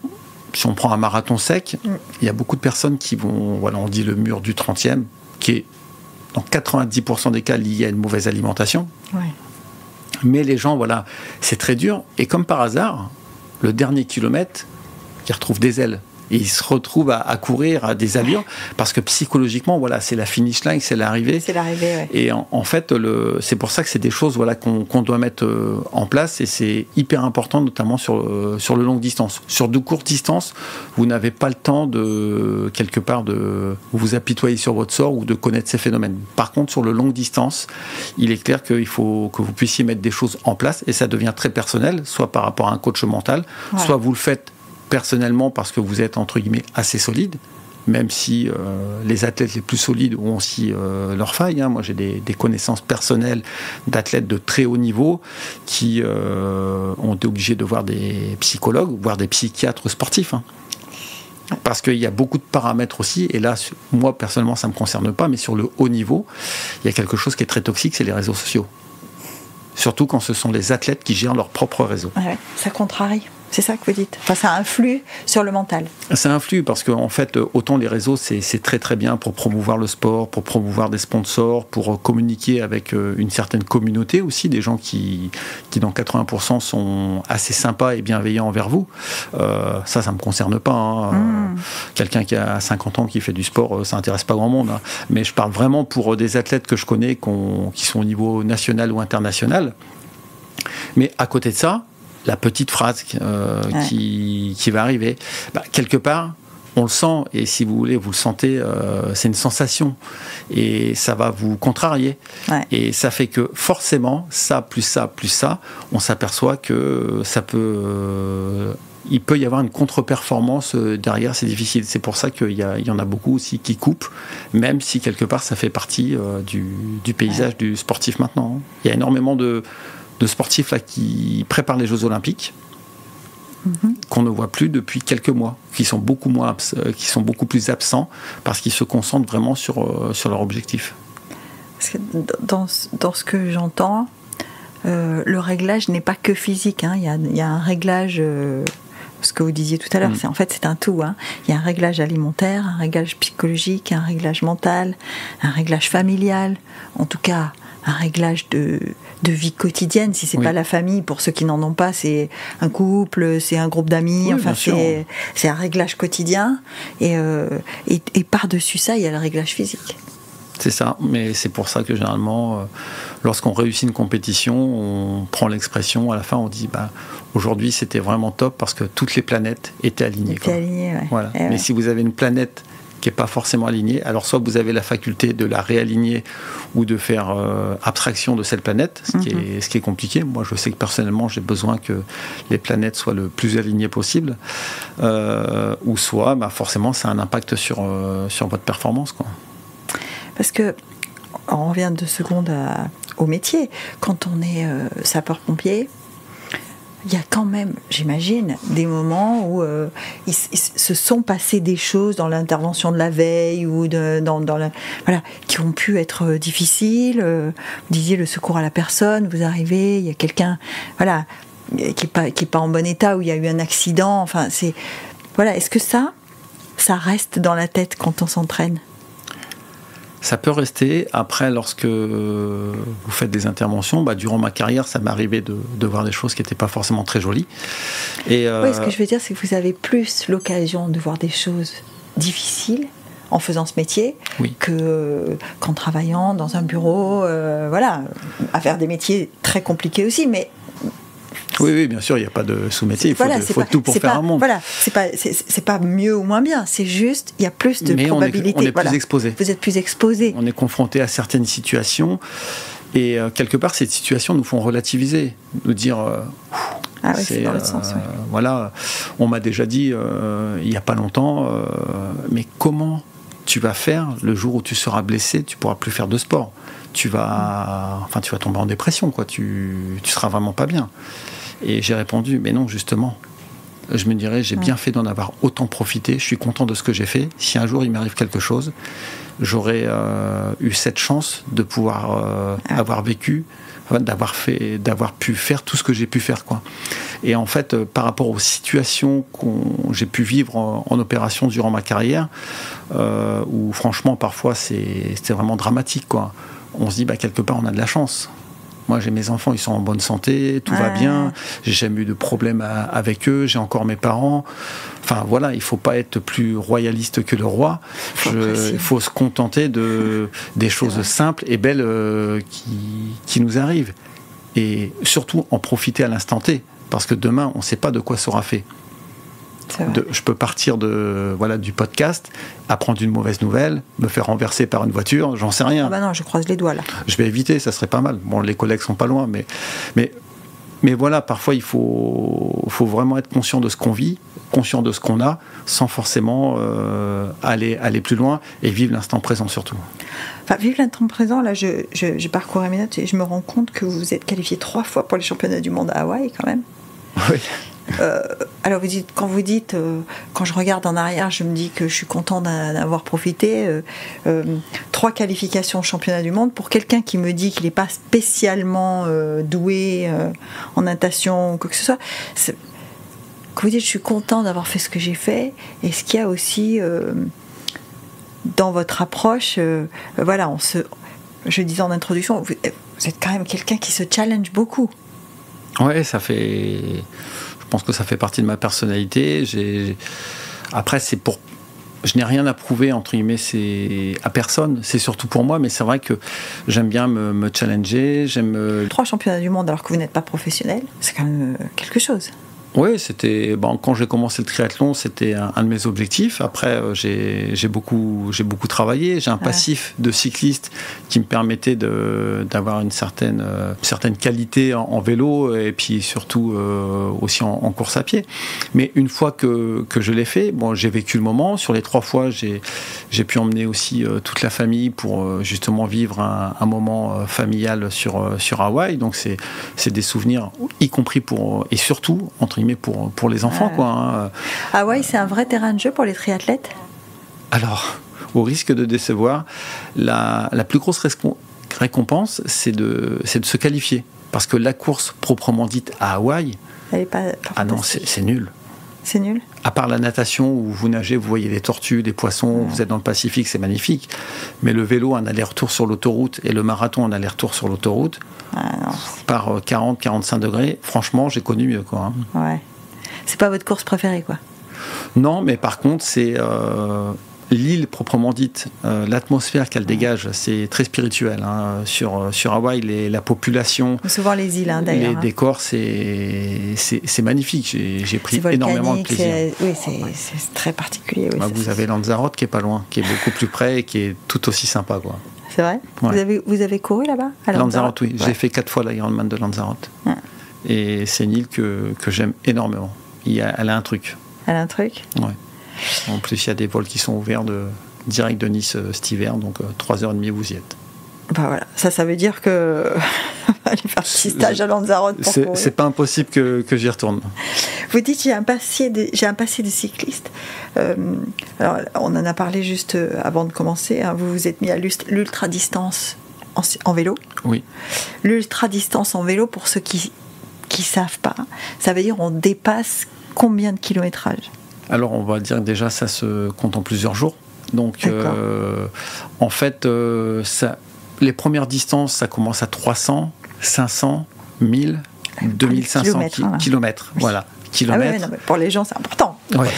si on prend un marathon sec, il y a beaucoup de personnes qui vont, on dit le mur du 30e, qui est dans 90% des cas lié à une mauvaise alimentation. Ouais. Mais les gens, c'est très dur. Et comme par hasard, le dernier kilomètre, ils retrouvent des ailes. Et ils se retrouvent à courir à des allures, parce que psychologiquement, voilà, c'est la finish line, c'est l'arrivée. C'est l'arrivée, ouais. Et en fait, c'est pour ça que c'est des choses, voilà, qu'on doit mettre en place, et c'est hyper important, notamment sur le longue distance. Sur de courtes distances, vous n'avez pas le temps de, quelque part, de vous apitoyer sur votre sort ou de connaître ces phénomènes. Par contre, sur le longue distance, il est clair qu'il faut que vous puissiez mettre des choses en place, et ça devient très personnel, soit par rapport à un coach mental, soit vous le faites personnellement parce que vous êtes entre guillemets assez solide, même si les athlètes les plus solides ont aussi leurs failles. Moi j'ai des connaissances personnelles d'athlètes de très haut niveau qui ont été obligés de voir des psychologues, voire des psychiatres sportifs. Parce qu'il y a beaucoup de paramètres aussi, et là, moi personnellement ça ne me concerne pas, mais sur le haut niveau, il y a quelque chose qui est très toxique, c'est les réseaux sociaux. Surtout quand ce sont les athlètes qui gèrent leur propre réseau. Ouais, ça contrarie. C'est ça que vous dites. Enfin, ça influe sur le mental. Ça influe parce qu'en fait, autant les réseaux, c'est très très bien pour promouvoir le sport, pour promouvoir des sponsors, pour communiquer avec une certaine communauté aussi, des gens qui dans 80% sont assez sympas et bienveillants envers vous. Ça me concerne pas. Quelqu'un qui a 50 ans qui fait du sport, ça intéresse pas grand monde. Mais je parle vraiment pour des athlètes que je connais qui sont au niveau national ou international. Mais à côté de ça, la petite phrase qui va arriver, quelque part, on le sent, et si vous voulez, vous le sentez, c'est une sensation, et ça va vous contrarier. Et ça fait que forcément, ça, plus ça, plus ça, on s'aperçoit que il peut y avoir une contre-performance derrière, c'est difficile. C'est pour ça qu'il y en a beaucoup aussi qui coupent, même si quelque part ça fait partie du paysage du sportif maintenant. Il y a énormément de sportifs là qui préparent les Jeux Olympiques, qu'on ne voit plus depuis quelques mois, qui sont beaucoup plus absents parce qu'ils se concentrent vraiment sur leur objectif. Parce que dans ce que j'entends, le réglage n'est pas que physique. Il y a un réglage, ce que vous disiez tout à l'heure, c'est un tout. Il y a un réglage alimentaire, un réglage psychologique, un réglage mental, un réglage familial, en tout cas un réglage de vie quotidienne. Si c'est pas la famille, pour ceux qui n'en ont pas, c'est un couple, c'est un groupe d'amis, c'est un réglage quotidien, et par-dessus ça, il y a le réglage physique. C'est ça, mais c'est pour ça que généralement, lorsqu'on réussit une compétition, on prend l'expression, à la fin on dit aujourd'hui c'était vraiment top parce que toutes les planètes étaient alignées. Voilà. Mais si vous avez une planète qui n'est pas forcément alignée, alors soit vous avez la faculté de la réaligner ou de faire abstraction de cette planète, ce qui est compliqué. Moi je sais que personnellement j'ai besoin que les planètes soient le plus alignées possible, ou soit forcément ça a un impact sur votre performance, quoi. Parce que, on revient 2 secondes au métier, quand on est sapeur-pompier, il y a quand même, j'imagine, des moments où ils se sont passés des choses dans l'intervention de la veille ou qui ont pu être difficiles. Vous disiez le secours à la personne, vous arrivez, il y a quelqu'un qui est pas en bon état, où il y a eu un accident. Est-ce que ça reste dans la tête quand on s'entraîne ? Ça peut rester. Après, lorsque vous faites des interventions, durant ma carrière, ça m'est arrivé de voir des choses qui n'étaient pas forcément très jolies. Ce que je veux dire, c'est que vous avez plus l'occasion de voir des choses difficiles en faisant ce métier qu'en travaillant dans un bureau, à faire des métiers très compliqués aussi, mais... Oui, bien sûr, il n'y a pas de sous-métier, il faut tout pour faire un monde. C'est pas mieux ou moins bien, c'est juste, il y a plus de probabilités. On est plus exposé. Vous êtes plus exposé. On est confronté à certaines situations, et quelque part, ces situations nous font relativiser, nous dire... c'est dans le sens, on m'a déjà dit, il n'y a pas longtemps, mais comment tu vas faire le jour où tu seras blessé, tu ne pourras plus faire de sport. Tu vas tomber en dépression, quoi. Tu seras vraiment pas bien. Et j'ai répondu, mais non, justement, je me dirais, j'ai bien fait d'en avoir autant profité, je suis content de ce que j'ai fait. Si un jour il m'arrive quelque chose, j'aurais eu cette chance de pouvoir avoir vécu, d'avoir pu faire tout ce que j'ai pu faire, quoi. Et en fait, par rapport aux situations j'ai pu vivre en opération durant ma carrière, où franchement, parfois, c'était vraiment dramatique, quoi. On se dit, quelque part, on a de la chance. Moi, j'ai mes enfants, ils sont en bonne santé, tout va bien, j'ai jamais eu de problème avec eux, j'ai encore mes parents. Enfin voilà, il ne faut pas être plus royaliste que le roi. Il faut se contenter des choses simples et belles qui nous arrivent. Et surtout en profiter à l'instant T, parce que demain, on ne sait pas de quoi sera fait. Je peux partir du podcast, apprendre une mauvaise nouvelle, me faire renverser par une voiture, j'en sais rien. Ah bah non, je croise les doigts là. Je vais éviter, ça serait pas mal. Bon, les collègues sont pas loin, mais voilà, parfois il faut vraiment être conscient de ce qu'on vit, conscient de ce qu'on a, sans forcément aller plus loin et vivre l'instant présent surtout. Enfin, vivre l'instant présent, là, j'ai parcouru mes notes et je me rends compte que vous êtes qualifié 3 fois pour les championnats du monde à Hawaï quand même. Oui. Alors quand je regarde en arrière, je me dis que je suis content d'avoir profité. 3 qualifications au championnat du monde pour quelqu'un qui me dit qu'il n'est pas spécialement doué en natation ou quoi que ce soit. Quand vous dites je suis content d'avoir fait ce que j'ai fait, et ce qu'il y a aussi dans votre approche, je disais en introduction, vous êtes quand même quelqu'un qui se challenge beaucoup. Ouais, je pense que ça fait partie de ma personnalité. Après, je n'ai rien à prouver, entre guillemets, à personne. C'est surtout pour moi, mais c'est vrai que j'aime bien me challenger. 3 championnats du monde alors que vous n'êtes pas professionnel, c'est quand même quelque chose. Oui, quand j'ai commencé le triathlon, c'était un de mes objectifs. Après, j'ai beaucoup travaillé. J'ai un passif de cycliste qui me permettait d'avoir une certaine qualité en vélo et puis surtout aussi en course à pied. Mais une fois que je l'ai fait, j'ai vécu le moment. Sur les 3 fois, j'ai pu emmener aussi toute la famille pour justement vivre un moment familial sur Hawaï. Donc c'est des souvenirs, y compris et surtout entre guillemets pour les enfants, quoi. Hawaï, c'est un vrai terrain de jeu pour les triathlètes? Alors, au risque de décevoir, la plus grosse récompense, c'est de se qualifier. Parce que la course proprement dite à Hawaï, non, c'est nul. C'est nul. À part la natation où vous nagez, vous voyez des tortues, des poissons, vous êtes dans le Pacifique, c'est magnifique. Mais le vélo, un aller-retour sur l'autoroute, et le marathon, un aller-retour sur l'autoroute, par 40-45 degrés, franchement, j'ai connu mieux, quoi. Ouais. C'est pas votre course préférée, quoi? Non, mais par contre, c'est l'île proprement dite, l'atmosphère qu'elle dégage, c'est très spirituel. Sur Hawaï, la population, souvent les îles, d'ailleurs. Les décors, c'est magnifique. J'ai pris énormément de plaisir. Oui, c'est très particulier. Oui, vous avez Lanzarote qui est pas loin, qui est beaucoup plus près et qui est tout aussi sympa, quoi. C'est vrai? Ouais. Vous avez couru là-bas à Lanzarote, oui. Ouais. J'ai fait 4 fois l'Ironman de Lanzarote. Ouais. Et c'est une île que j'aime énormément. Elle a un truc. Elle a un truc? Ouais. En plus, il y a des vols qui sont ouverts direct de Nice cet hiver, donc 3h30 vous y êtes. Voilà, ça veut dire que aller faire un petit stage à Lanzarote. C'est pas impossible que j'y retourne. Vous dites j'ai un passé de cycliste. Alors, on en a parlé juste avant de commencer. Vous vous êtes mis à l'ultra-distance en vélo. Oui. L'ultra-distance en vélo, pour ceux qui savent pas, ça veut dire on dépasse combien de kilométrage? Alors, on va dire que déjà, ça se compte en plusieurs jours. Donc, en fait, les premières distances, ça commence à 300, 500, 1000, 2500 kilomètres. Oui. Voilà. Kilomètres. Ah oui, non, mais pour les gens, c'est important. Ouais.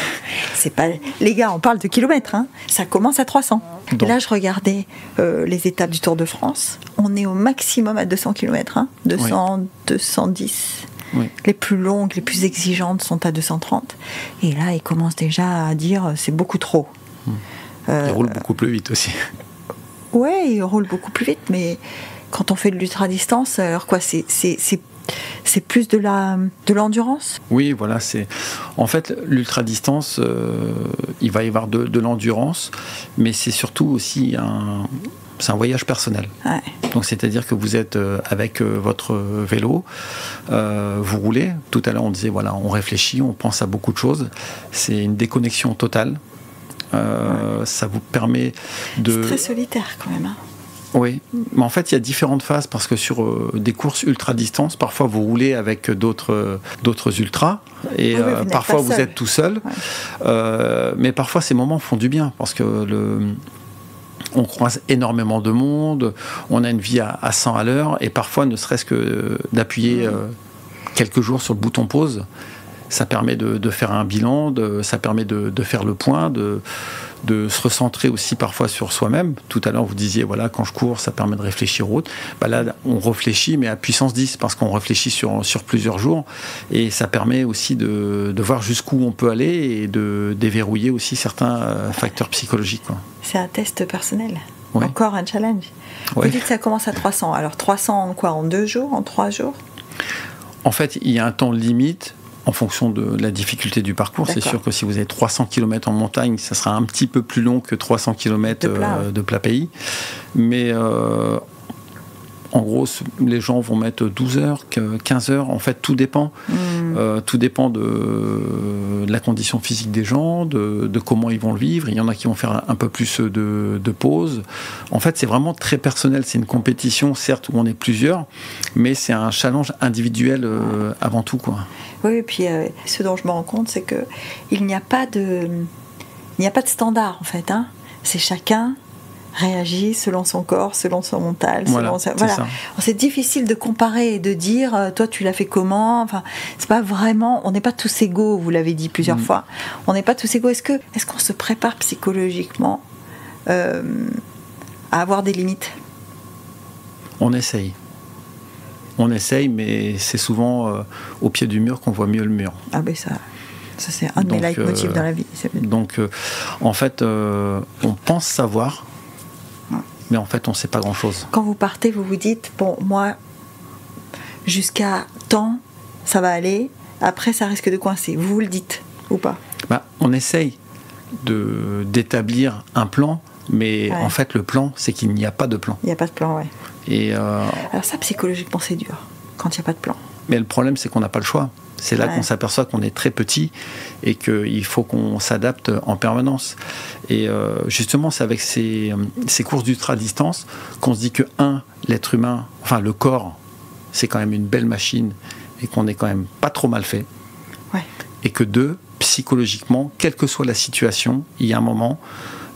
C'est pas... Les gars, on parle de kilomètres. Ça commence à 300. Donc. Là, je regardais les étapes du Tour de France. On est au maximum à 200 km. 200, 210. Oui. Les plus longues, les plus exigeantes sont à 230. Et là, ils commencent déjà à dire c'est beaucoup trop. Ils roulent beaucoup plus vite aussi. Ouais, ils roulent beaucoup plus vite, mais quand on fait de l'ultra-distance, alors quoi, c'est plus de l'endurance? Oui, voilà. En fait, l'ultra-distance, il va y avoir de l'endurance, mais c'est surtout aussi c'est un voyage personnel. Ouais. Donc, c'est-à-dire que vous êtes avec votre vélo, vous roulez. Tout à l'heure, on disait, voilà, on réfléchit, on pense à beaucoup de choses. C'est une déconnexion totale. Ça vous permet de... C'est très solitaire quand même. Oui, mais en fait, il y a différentes phases parce que sur des courses ultra-distance, parfois vous roulez avec d'autres ultras et parfois vous êtes tout seul. Ouais. Mais parfois, ces moments font du bien parce que On croise énormément de monde, on a une vie à 100 à l'heure, et parfois, ne serait-ce que d'appuyer quelques jours sur le bouton pause, ça permet de faire un bilan, ça permet de faire le point, de se recentrer aussi parfois sur soi-même. Tout à l'heure, vous disiez, voilà, quand je cours, ça permet de réfléchir autre. Là, on réfléchit, mais à puissance 10, parce qu'on réfléchit sur plusieurs jours, et ça permet aussi de voir jusqu'où on peut aller et de déverrouiller aussi certains facteurs psychologiques, quoi. C'est un test personnel. Ouais. Encore un challenge. Ouais. Vous dites que ça commence à 300. Alors 300 en quoi? En 2 jours? En 3 jours? En fait, il y a un temps limite en fonction de la difficulté du parcours. D'accord. C'est sûr que si vous avez 300 km en montagne, ça sera un petit peu plus long que 300 km de plat pays. Mais en gros, les gens vont mettre 12 heures, 15 heures. En fait, tout dépend. Tout dépend de la condition physique des gens, de comment ils vont le vivre. Il y en a qui vont faire un peu plus de pauses. En fait, c'est vraiment très personnel. C'est une compétition, certes, où on est plusieurs, mais c'est un challenge individuel avant tout, quoi. Oui, et puis ce dont je me rends compte, c'est qu'il n'y a pas de standard, en fait. Hein. C'est chacun réagit selon son corps, selon son mental. Voilà. C'est difficile de comparer et de dire, toi, tu l'as fait comment? Enfin, c'est pas vraiment. On n'est pas tous égaux. Vous l'avez dit plusieurs fois. On n'est pas tous égaux. Est-ce qu'on se prépare psychologiquement à avoir des limites? On essaye. On essaye, mais c'est souvent au pied du mur qu'on voit mieux le mur. Ah ben ça c'est un de mes leitmotifs dans la vie. Donc, en fait, on pense savoir, mais en fait, on ne sait pas grand-chose. Quand vous partez, vous vous dites, bon, moi, jusqu'à temps, ça va aller, après, ça risque de coincer. Vous le dites, ou pas? On essaye d'établir un plan, mais en fait, le plan, c'est qu'il n'y a pas de plan. Il n'y a pas de plan, ouais. Et alors ça, psychologiquement, c'est dur, quand il n'y a pas de plan. Mais le problème, c'est qu'on n'a pas le choix. C'est là qu'on s'aperçoit qu'on est très petit et qu'il faut qu'on s'adapte en permanence. Et justement, c'est avec ces courses d'ultra-distance qu'on se dit que, l'être humain, enfin le corps, c'est quand même une belle machine et qu'on est quand même pas trop mal fait. Ouais. Et que 2, psychologiquement, quelle que soit la situation, il y a un moment,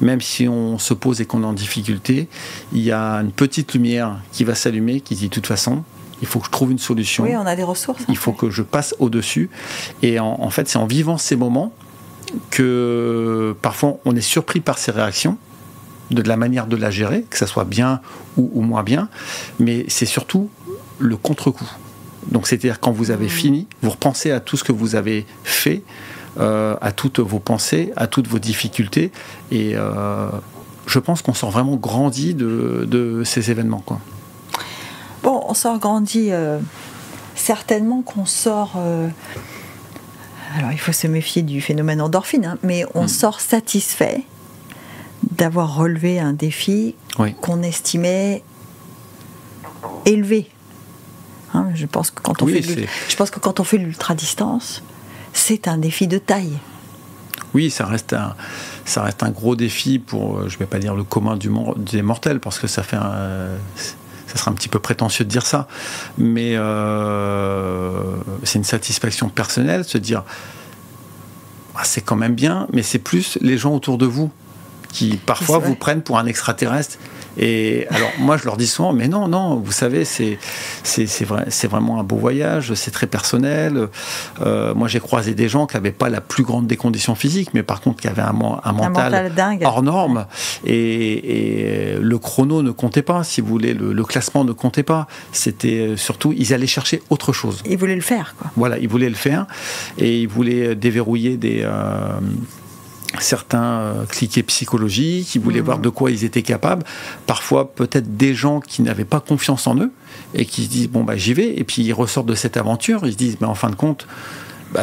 même si on se pose et qu'on est en difficulté, il y a une petite lumière qui va s'allumer, qui dit de toute façon, il faut que je trouve une solution. Oui, on a des ressources. Il faut que je passe au-dessus. Et en fait, c'est en vivant ces moments que parfois on est surpris par ces réactions, de la manière de la gérer, que ça soit bien ou moins bien, mais c'est surtout le contre-coup. Donc c'est-à-dire quand vous avez fini, vous repensez à tout ce que vous avez fait, à toutes vos pensées, à toutes vos difficultés, et je pense qu'on sort vraiment grandi de ces événements, quoi. Bon, on sort grandi, certainement qu'on sort... alors il faut se méfier du phénomène endorphine, hein, mais on sort satisfait d'avoir relevé un défi qu'on estimait élevé. Hein, je pense que quand on fait l'ultra-distance, c'est un défi de taille. Oui, ça reste un gros défi pour, je ne vais pas dire le commun des mortels, parce que ça sera un petit peu prétentieux de dire ça, mais c'est une satisfaction personnelle, se dire c'est quand même bien, mais c'est plus les gens autour de vous qui parfois vous prennent pour un extraterrestre. Et alors moi je leur dis souvent, mais non, vous savez, c'est vrai, c'est vraiment un beau voyage, c'est très personnel. Moi j'ai croisé des gens qui n'avaient pas la plus grande des conditions physiques, mais par contre qui avaient un mental dingue, hors norme, et le chrono ne comptait pas, si vous voulez, le classement ne comptait pas. C'était surtout, ils allaient chercher autre chose. Ils voulaient le faire, quoi. Voilà, ils voulaient le faire, et ils voulaient déverrouiller certains cliquets psychologiques, ils voulaient voir de quoi ils étaient capables. Parfois, peut-être des gens qui n'avaient pas confiance en eux et qui se disent bon j'y vais, et puis ils ressortent de cette aventure, ils se disent mais en fin de compte,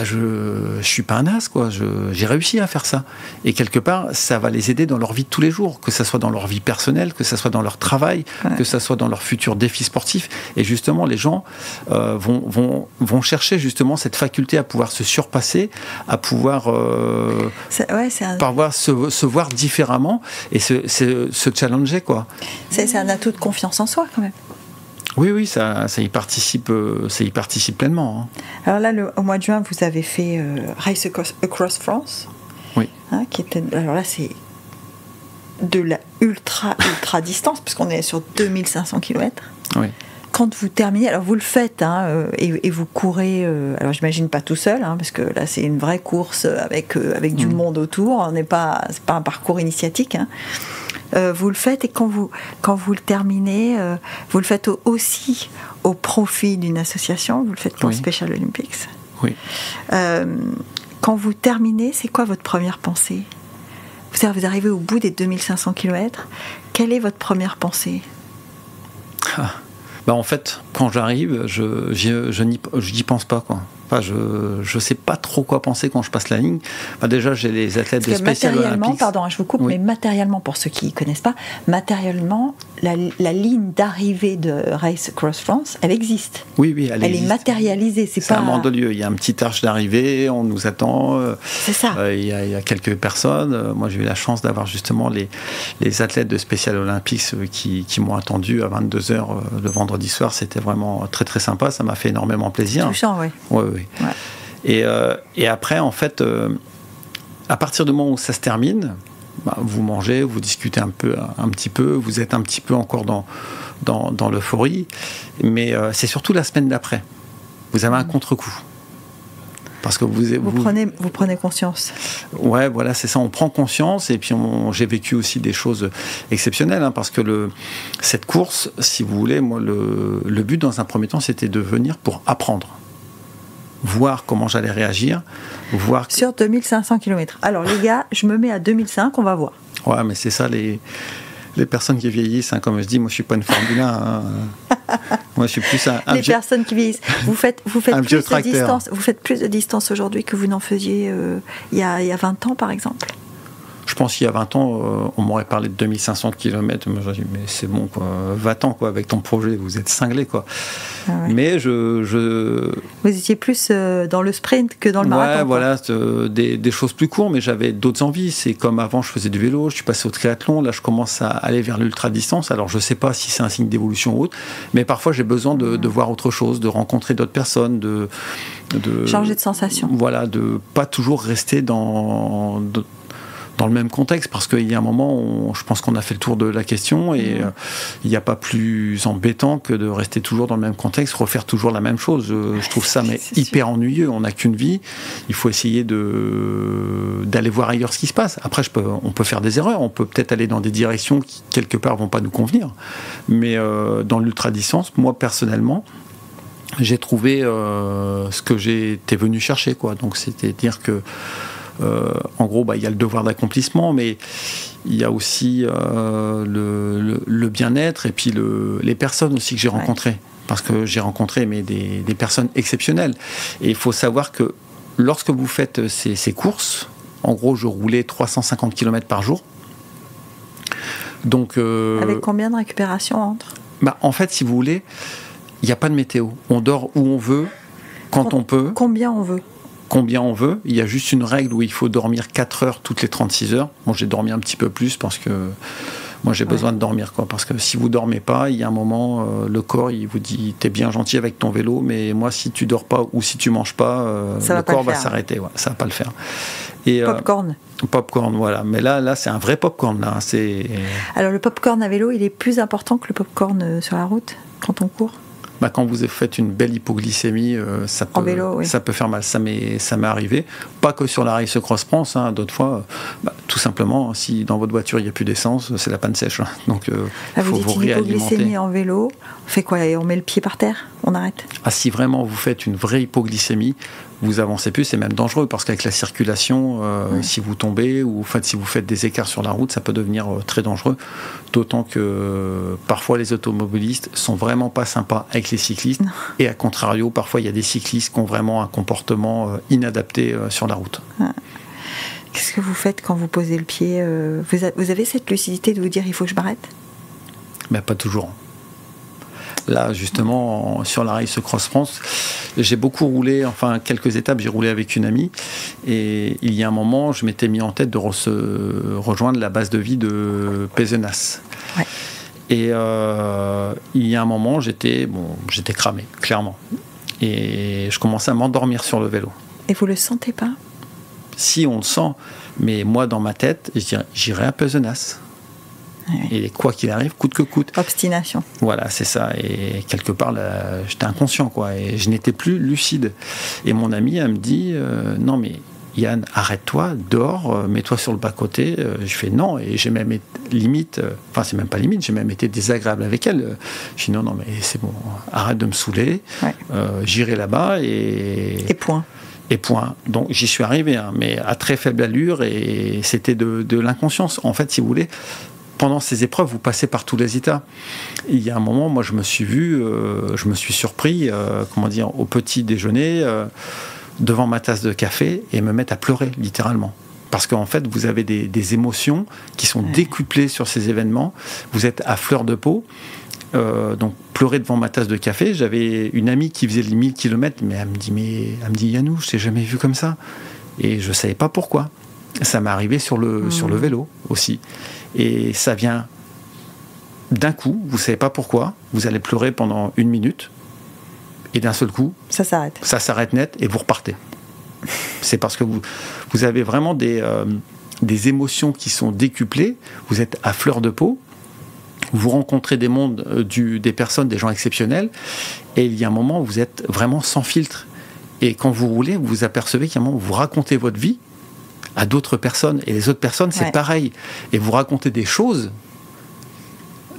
je suis pas un as, quoi. J'ai réussi à faire ça. Et quelque part, ça va les aider dans leur vie de tous les jours, que ça soit dans leur vie personnelle, que ça soit dans leur travail, que ça soit dans leur futur défi sportif. Et justement, les gens vont chercher justement cette faculté à pouvoir se surpasser, à pouvoir se voir différemment et se challenger, quoi. C'est un atout de confiance en soi, quand même. Oui, ça y participe pleinement. Hein. Alors là, au mois de juin, vous avez fait Race Across France. Oui. Hein, alors là, de la ultra distance, parce qu'on est sur 2500 km. Oui. Quand vous terminez, alors vous le faites, et vous courez, alors j'imagine pas tout seul, parce que là c'est une vraie course avec du monde autour, c'est pas un parcours initiatique. Vous le faites, et quand vous le terminez, vous le faites aussi au profit d'une association, vous le faites pour Special Olympics. Oui. Quand vous terminez, c'est quoi votre première pensée ? Vous arrivez au bout des 2500 km, quelle est votre première pensée ? En fait, quand j'arrive, je n'y pense pas, quoi. Enfin, je sais pas trop quoi penser quand je passe la ligne. Déjà, j'ai les athlètes de Special Olympics. Pardon, je vous coupe, mais matériellement, pour ceux qui ne connaissent pas, matériellement, la ligne d'arrivée de Race Across France, elle existe. Oui, elle existe. Est matérialisée. C'est un Mandelieu. Il y a un petit arche d'arrivée, on nous attend. C'est ça. Il y a quelques personnes. Moi, j'ai eu la chance d'avoir justement les athlètes de Special Olympics qui m'ont attendu à 22h le vendredi soir. C'était vraiment très, très sympa. Ça m'a fait énormément plaisir. Touchant, oui. Oui. Et après, en fait, à partir du moment où ça se termine, vous mangez, vous discutez un petit peu, vous êtes un petit peu encore dans l'euphorie, mais c'est surtout la semaine d'après. Vous avez un contre-coup. Parce que vous prenez conscience. Ouais, voilà, c'est ça. On prend conscience, et puis j'ai vécu aussi des choses exceptionnelles, parce que cette course, si vous voulez, moi, le but dans un premier temps, c'était de venir pour apprendre. Voir comment j'allais réagir, sur 2500 km. Alors les gars, je me mets à 2005, on va voir. Ouais, mais c'est ça, les personnes qui vieillissent, comme je dis, moi je suis pas une Formule 1. Moi je suis plus les personnes qui vieillissent. Vous faites plus de distance. Vous faites plus de distance aujourd'hui que vous n'en faisiez il y a 20 ans, par exemple. Je pense qu'il y a 20 ans, on m'aurait parlé de 2500 km. Moi, j'ai dit, mais c'est bon, quoi. Va-t'en, quoi, avec ton projet, vous êtes cinglé, quoi. Ah ouais. Mais Vous étiez plus dans le sprint que dans le marathon. Ouais, voilà, des choses plus courtes, mais j'avais d'autres envies. C'est comme avant, je faisais du vélo, je suis passé au triathlon, là, je commence à aller vers l'ultra-distance. Alors, je ne sais pas si c'est un signe d'évolution ou autre, mais parfois, j'ai besoin de voir autre chose, de rencontrer d'autres personnes, de changer de sensation. Voilà, de pas toujours rester dans le même contexte, parce qu'il y a un moment où je pense qu'on a fait le tour de la question, et il n'y a pas plus embêtant que de rester toujours dans le même contexte, refaire toujours la même chose. Je trouve ça hyper ennuyeux. On n'a qu'une vie, il faut essayer d'aller voir ailleurs ce qui se passe. Après, on peut faire des erreurs, on peut peut-être aller dans des directions qui quelque part vont pas nous convenir, mais dans l'ultra-distance, moi personnellement, j'ai trouvé ce que j'étais venu chercher, quoi. Donc c'est-à-dire que en gros, il y a le devoir d'accomplissement, mais il y a aussi le bien-être, et puis les personnes aussi que j'ai rencontrées. Parce que j'ai rencontré des personnes exceptionnelles. Et il faut savoir que lorsque vous faites ces courses, en gros, je roulais 350 km par jour. Donc, avec combien de récupération entre ? En fait, si vous voulez, il n'y a pas de météo. On dort où on veut, quand on peut. Combien on veut ? Combien on veut. Il y a juste une règle où il faut dormir 4 heures toutes les 36 heures. Bon, j'ai dormi un petit peu plus parce que moi j'ai besoin de dormir, quoi. Parce que si vous dormez pas, il y a un moment, le corps il vous dit t'es bien gentil avec ton vélo, mais moi si tu dors pas ou si tu manges pas, le corps va s'arrêter. Ouais, ça va pas le faire. Et, popcorn, voilà. Mais là c'est un vrai popcorn, là. Alors le popcorn à vélo, il est plus important que le popcorn sur la route quand on court ? Quand vous faites une belle hypoglycémie, ça peut faire mal. Ça m'est arrivé. Pas que sur la Race Across France, d'autres fois, tout simplement, si dans votre voiture il n'y a plus d'essence, c'est la panne sèche. Donc, il faut vous réalimenter. Une hypoglycémie en vélo, on fait quoi ? On met le pied par terre ? On arrête ? Si vraiment vous faites une vraie hypoglycémie, vous avancez plus, c'est même dangereux, parce qu'avec la circulation, si vous tombez, ou si vous faites des écarts sur la route, ça peut devenir très dangereux. D'autant que parfois les automobilistes sont vraiment pas sympas avec les cyclistes. Non. Et à contrario, parfois il y a des cyclistes qui ont vraiment un comportement inadapté sur la route. Qu'est-ce que vous faites quand vous posez le pied ? Vous avez cette lucidité de vous dire il faut que je m'arrête ? Pas toujours. Là, justement, sur la Race Across France, j'ai beaucoup roulé, quelques étapes, j'ai roulé avec une amie, et il y a un moment, je m'étais mis en tête de rejoindre la base de vie de Pézenas. Ouais. Et il y a un moment, j'étais cramé, clairement. Et je commençais à m'endormir sur le vélo. Et vous le sentez pas ? Si, on le sent. Mais moi, dans ma tête, je dirais, j'irai à Pézenas. Et quoi qu'il arrive, coûte que coûte. Obstination. Voilà, c'est ça. Et quelque part, là, j'étais inconscient, quoi. Et je n'étais plus lucide. Et mon ami, elle me dit, non, mais Yann, arrête-toi, dors, mets-toi sur le bas-côté. Je fais non. Et j'ai même limite, enfin, c'est même pas limite, j'ai même été désagréable avec elle. Je dis non, mais c'est bon, arrête de me saouler. Ouais. J'irai là-bas et point. Et point. Donc j'y suis arrivé, hein, mais à très faible allure, et c'était de l'inconscience. En fait, si vous voulez, pendant ces épreuves, vous passez par tous les états. Il y a un moment, moi, je me suis surpris, au petit déjeuner, devant ma tasse de café, et me mettre à pleurer, littéralement. Parce qu'en fait, vous avez des émotions qui sont décuplées sur ces événements. Vous êtes à fleur de peau. Donc pleurer devant ma tasse de café. J'avais une amie qui faisait les 1000 km, mais elle me dit Yannou, je t'ai jamais vu comme ça. Et je savais pas pourquoi. Ça m'est arrivé sur le vélo aussi. Et ça vient d'un coup, vous savez pas pourquoi, vous allez pleurer pendant 1 minute, et d'un seul coup, ça s'arrête net, et vous repartez. C'est parce que vous avez vraiment des émotions qui sont décuplées, vous êtes à fleur de peau, vous rencontrez des mondes, des personnes, des gens exceptionnels, et il y a un moment où vous êtes vraiment sans filtre. Et quand vous roulez, vous vous apercevez qu'à un moment où vous racontez votre vie à d'autres personnes, et les autres personnes, c'est pareil. Et vous racontez des choses,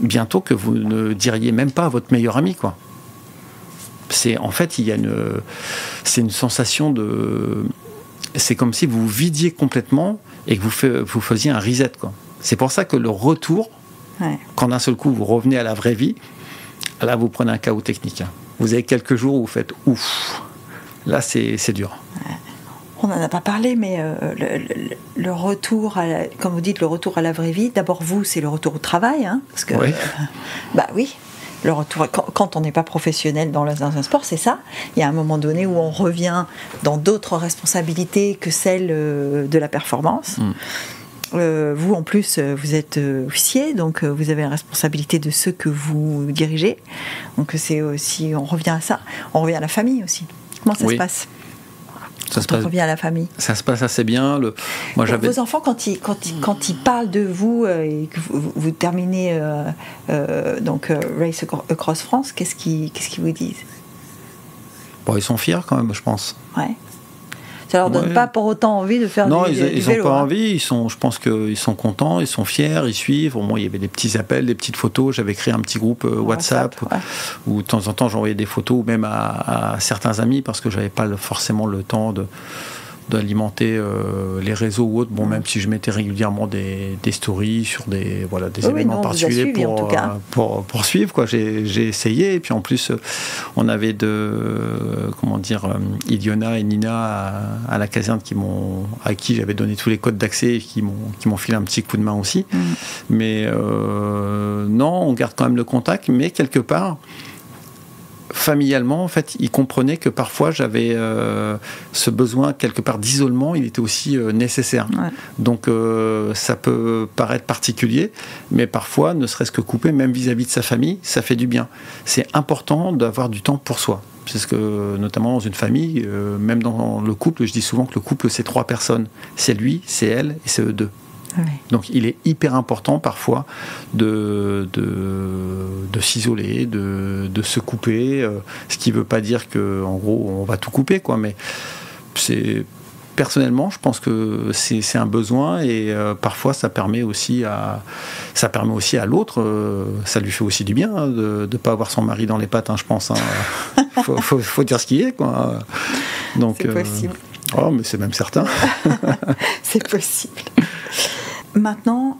bientôt, que vous ne diriez même pas à votre meilleur ami, quoi. En fait, c'est une sensation de... C'est comme si vous vidiez complètement et que vous faisiez un reset, quoi. C'est pour ça que le retour, quand d'un seul coup vous revenez à la vraie vie, là vous prenez un chaos technique. Vous avez quelques jours où vous faites ouf. Là c'est dur. On n'en a pas parlé, mais le retour, comme vous dites, le retour à la vraie vie, d'abord vous, c'est le retour au travail, hein, parce que, oui, le retour, quand on n'est pas professionnel dans un sport, c'est ça. Il y a un moment donné où on revient dans d'autres responsabilités que celles de la performance. Vous, en plus, vous êtes officier, donc vous avez la responsabilité de ceux que vous dirigez. Donc c'est aussi, on revient à ça. On revient à la famille aussi. Comment ça se passe ? On revient à la famille. Ça se passe assez bien. Vos enfants, quand ils parlent de vous et que vous terminez Race Across France, qu'est-ce qu'ils vous disent ? Bon, ils sont fiers quand même, je pense. Ouais. Ça leur donne pas pour autant envie de faire du vélo. Non, ils n'ont pas envie. Je pense qu'ils sont contents, ils sont fiers, ils suivent. Au moins, il y avait des petits appels, des petites photos. J'avais créé un petit groupe WhatsApp où de temps en temps j'envoyais des photos, ou même à certains amis, parce que j'avais pas forcément le temps d'alimenter les réseaux ou autres. Bon, même si je mettais régulièrement des stories sur des événements particuliers pour suivre, quoi. J'ai essayé, et puis en plus on avait Iliona et Nina à la caserne à qui j'avais donné tous les codes d'accès, et qui m'ont filé un petit coup de main aussi. Mais non, on garde quand même le contact, mais quelque part familialement, en fait, ils comprenaient que parfois j'avais ce besoin quelque part d'isolement, il était aussi nécessaire. Donc ça peut paraître particulier, mais parfois, ne serait-ce que couper, même vis-à-vis de sa famille, ça fait du bien. C'est important d'avoir du temps pour soi. Parce que, notamment dans une famille, même dans le couple, je dis souvent que le couple, c'est 3 personnes. C'est lui, c'est elle, et c'est eux 2. Donc il est hyper important parfois de s'isoler, de se couper, ce qui ne veut pas dire qu'en gros on va tout couper, quoi, mais personnellement je pense que c'est un besoin, et parfois ça permet aussi à l'autre, ça lui fait aussi du bien, hein, de ne pas avoir son mari dans les pattes, hein, je pense, hein. faut dire ce qu'il est, quoi. Donc, c'est possible. Mais c'est même certain. C'est possible. Maintenant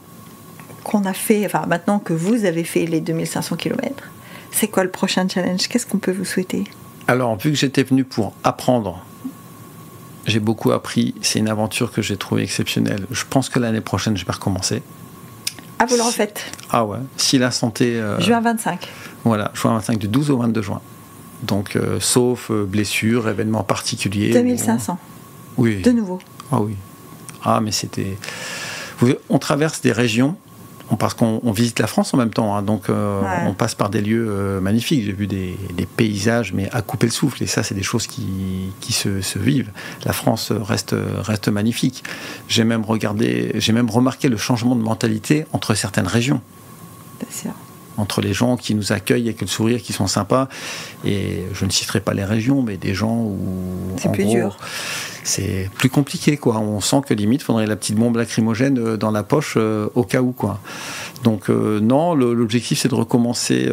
que vous avez fait les 2500 km, c'est quoi le prochain challenge ? Qu'est-ce qu'on peut vous souhaiter ? Alors, vu que j'étais venu pour apprendre, j'ai beaucoup appris. C'est une aventure que j'ai trouvée exceptionnelle. Je pense que l'année prochaine, je vais recommencer. Ah, vous le refaites ? Ah ouais. Si la santé... Juin 25. Voilà, juin 25, du 12 au 22 juin. Donc, sauf blessure, événement particulier. 2500. Oui. De nouveau. Ah oui. Ah, mais c'était... On traverse des régions, parce qu'on visite la France en même temps, hein, donc on passe par des lieux magnifiques. J'ai vu des paysages, mais à couper le souffle, et ça, c'est des choses qui se vivent. La France reste magnifique. J'ai même remarqué le changement de mentalité entre certaines régions. Bien sûr. Entre les gens qui nous accueillent avec le sourire, qui sont sympas, et je ne citerai pas les régions, mais des gens où c'est plus dur. C'est plus compliqué, quoi. On sent que limite, il faudrait la petite bombe lacrymogène dans la poche au cas où, quoi. Donc non, l'objectif c'est de recommencer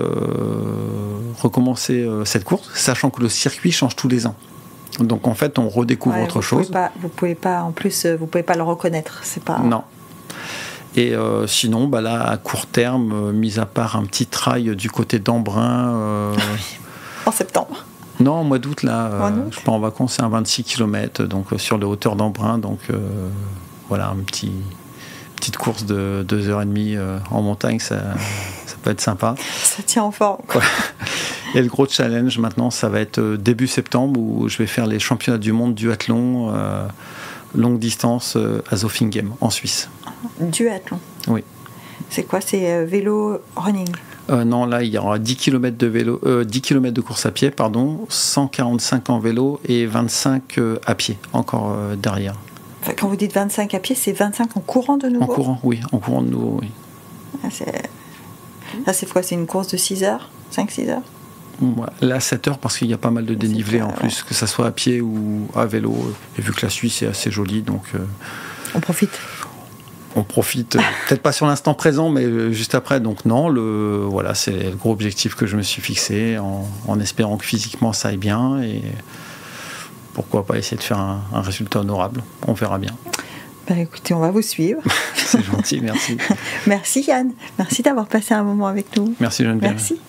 cette course, sachant que le circuit change tous les ans. Donc en fait, on redécouvre autre chose. Vous pouvez pas le reconnaître, c'est pas. Non. Et sinon, là, à court terme, mis à part un petit trail du côté d'Embrun. En septembre. Non, au mois d'août, là, je pars en vacances, c'est un 26 km, donc sur les hauteurs d'Embrun. Donc voilà, petite course de 2h30 en montagne, ça peut être sympa. Ça tient en forme, quoi. Et le gros challenge maintenant, ça va être début septembre, où je vais faire les championnats du monde duathlon longue distance à Zofingen, en Suisse. Duathlon. Oui. C'est quoi? C'est vélo running? Non, là, il y aura 10 km de course à pied, 145 en vélo et 25 à pied, encore derrière. Enfin, quand vous dites 25 à pied, c'est 25 en courant de nouveau? En courant de nouveau, oui. C'est quoi? C'est une course de 6 heures? 5-6 heures? Là, 7 heures, parce qu'il y a pas mal de dénivelé en plus, que ça soit à pied ou à vélo. Et vu que la Suisse est assez jolie, donc... On profite. Peut-être pas sur l'instant présent, mais juste après. Donc non, c'est le gros objectif que je me suis fixé, en espérant que physiquement ça aille bien, et pourquoi pas essayer de faire un résultat honorable. On verra bien. Écoutez, on va vous suivre. C'est gentil, merci. Merci Yann, merci d'avoir passé un moment avec nous. Merci Geneviève. Merci.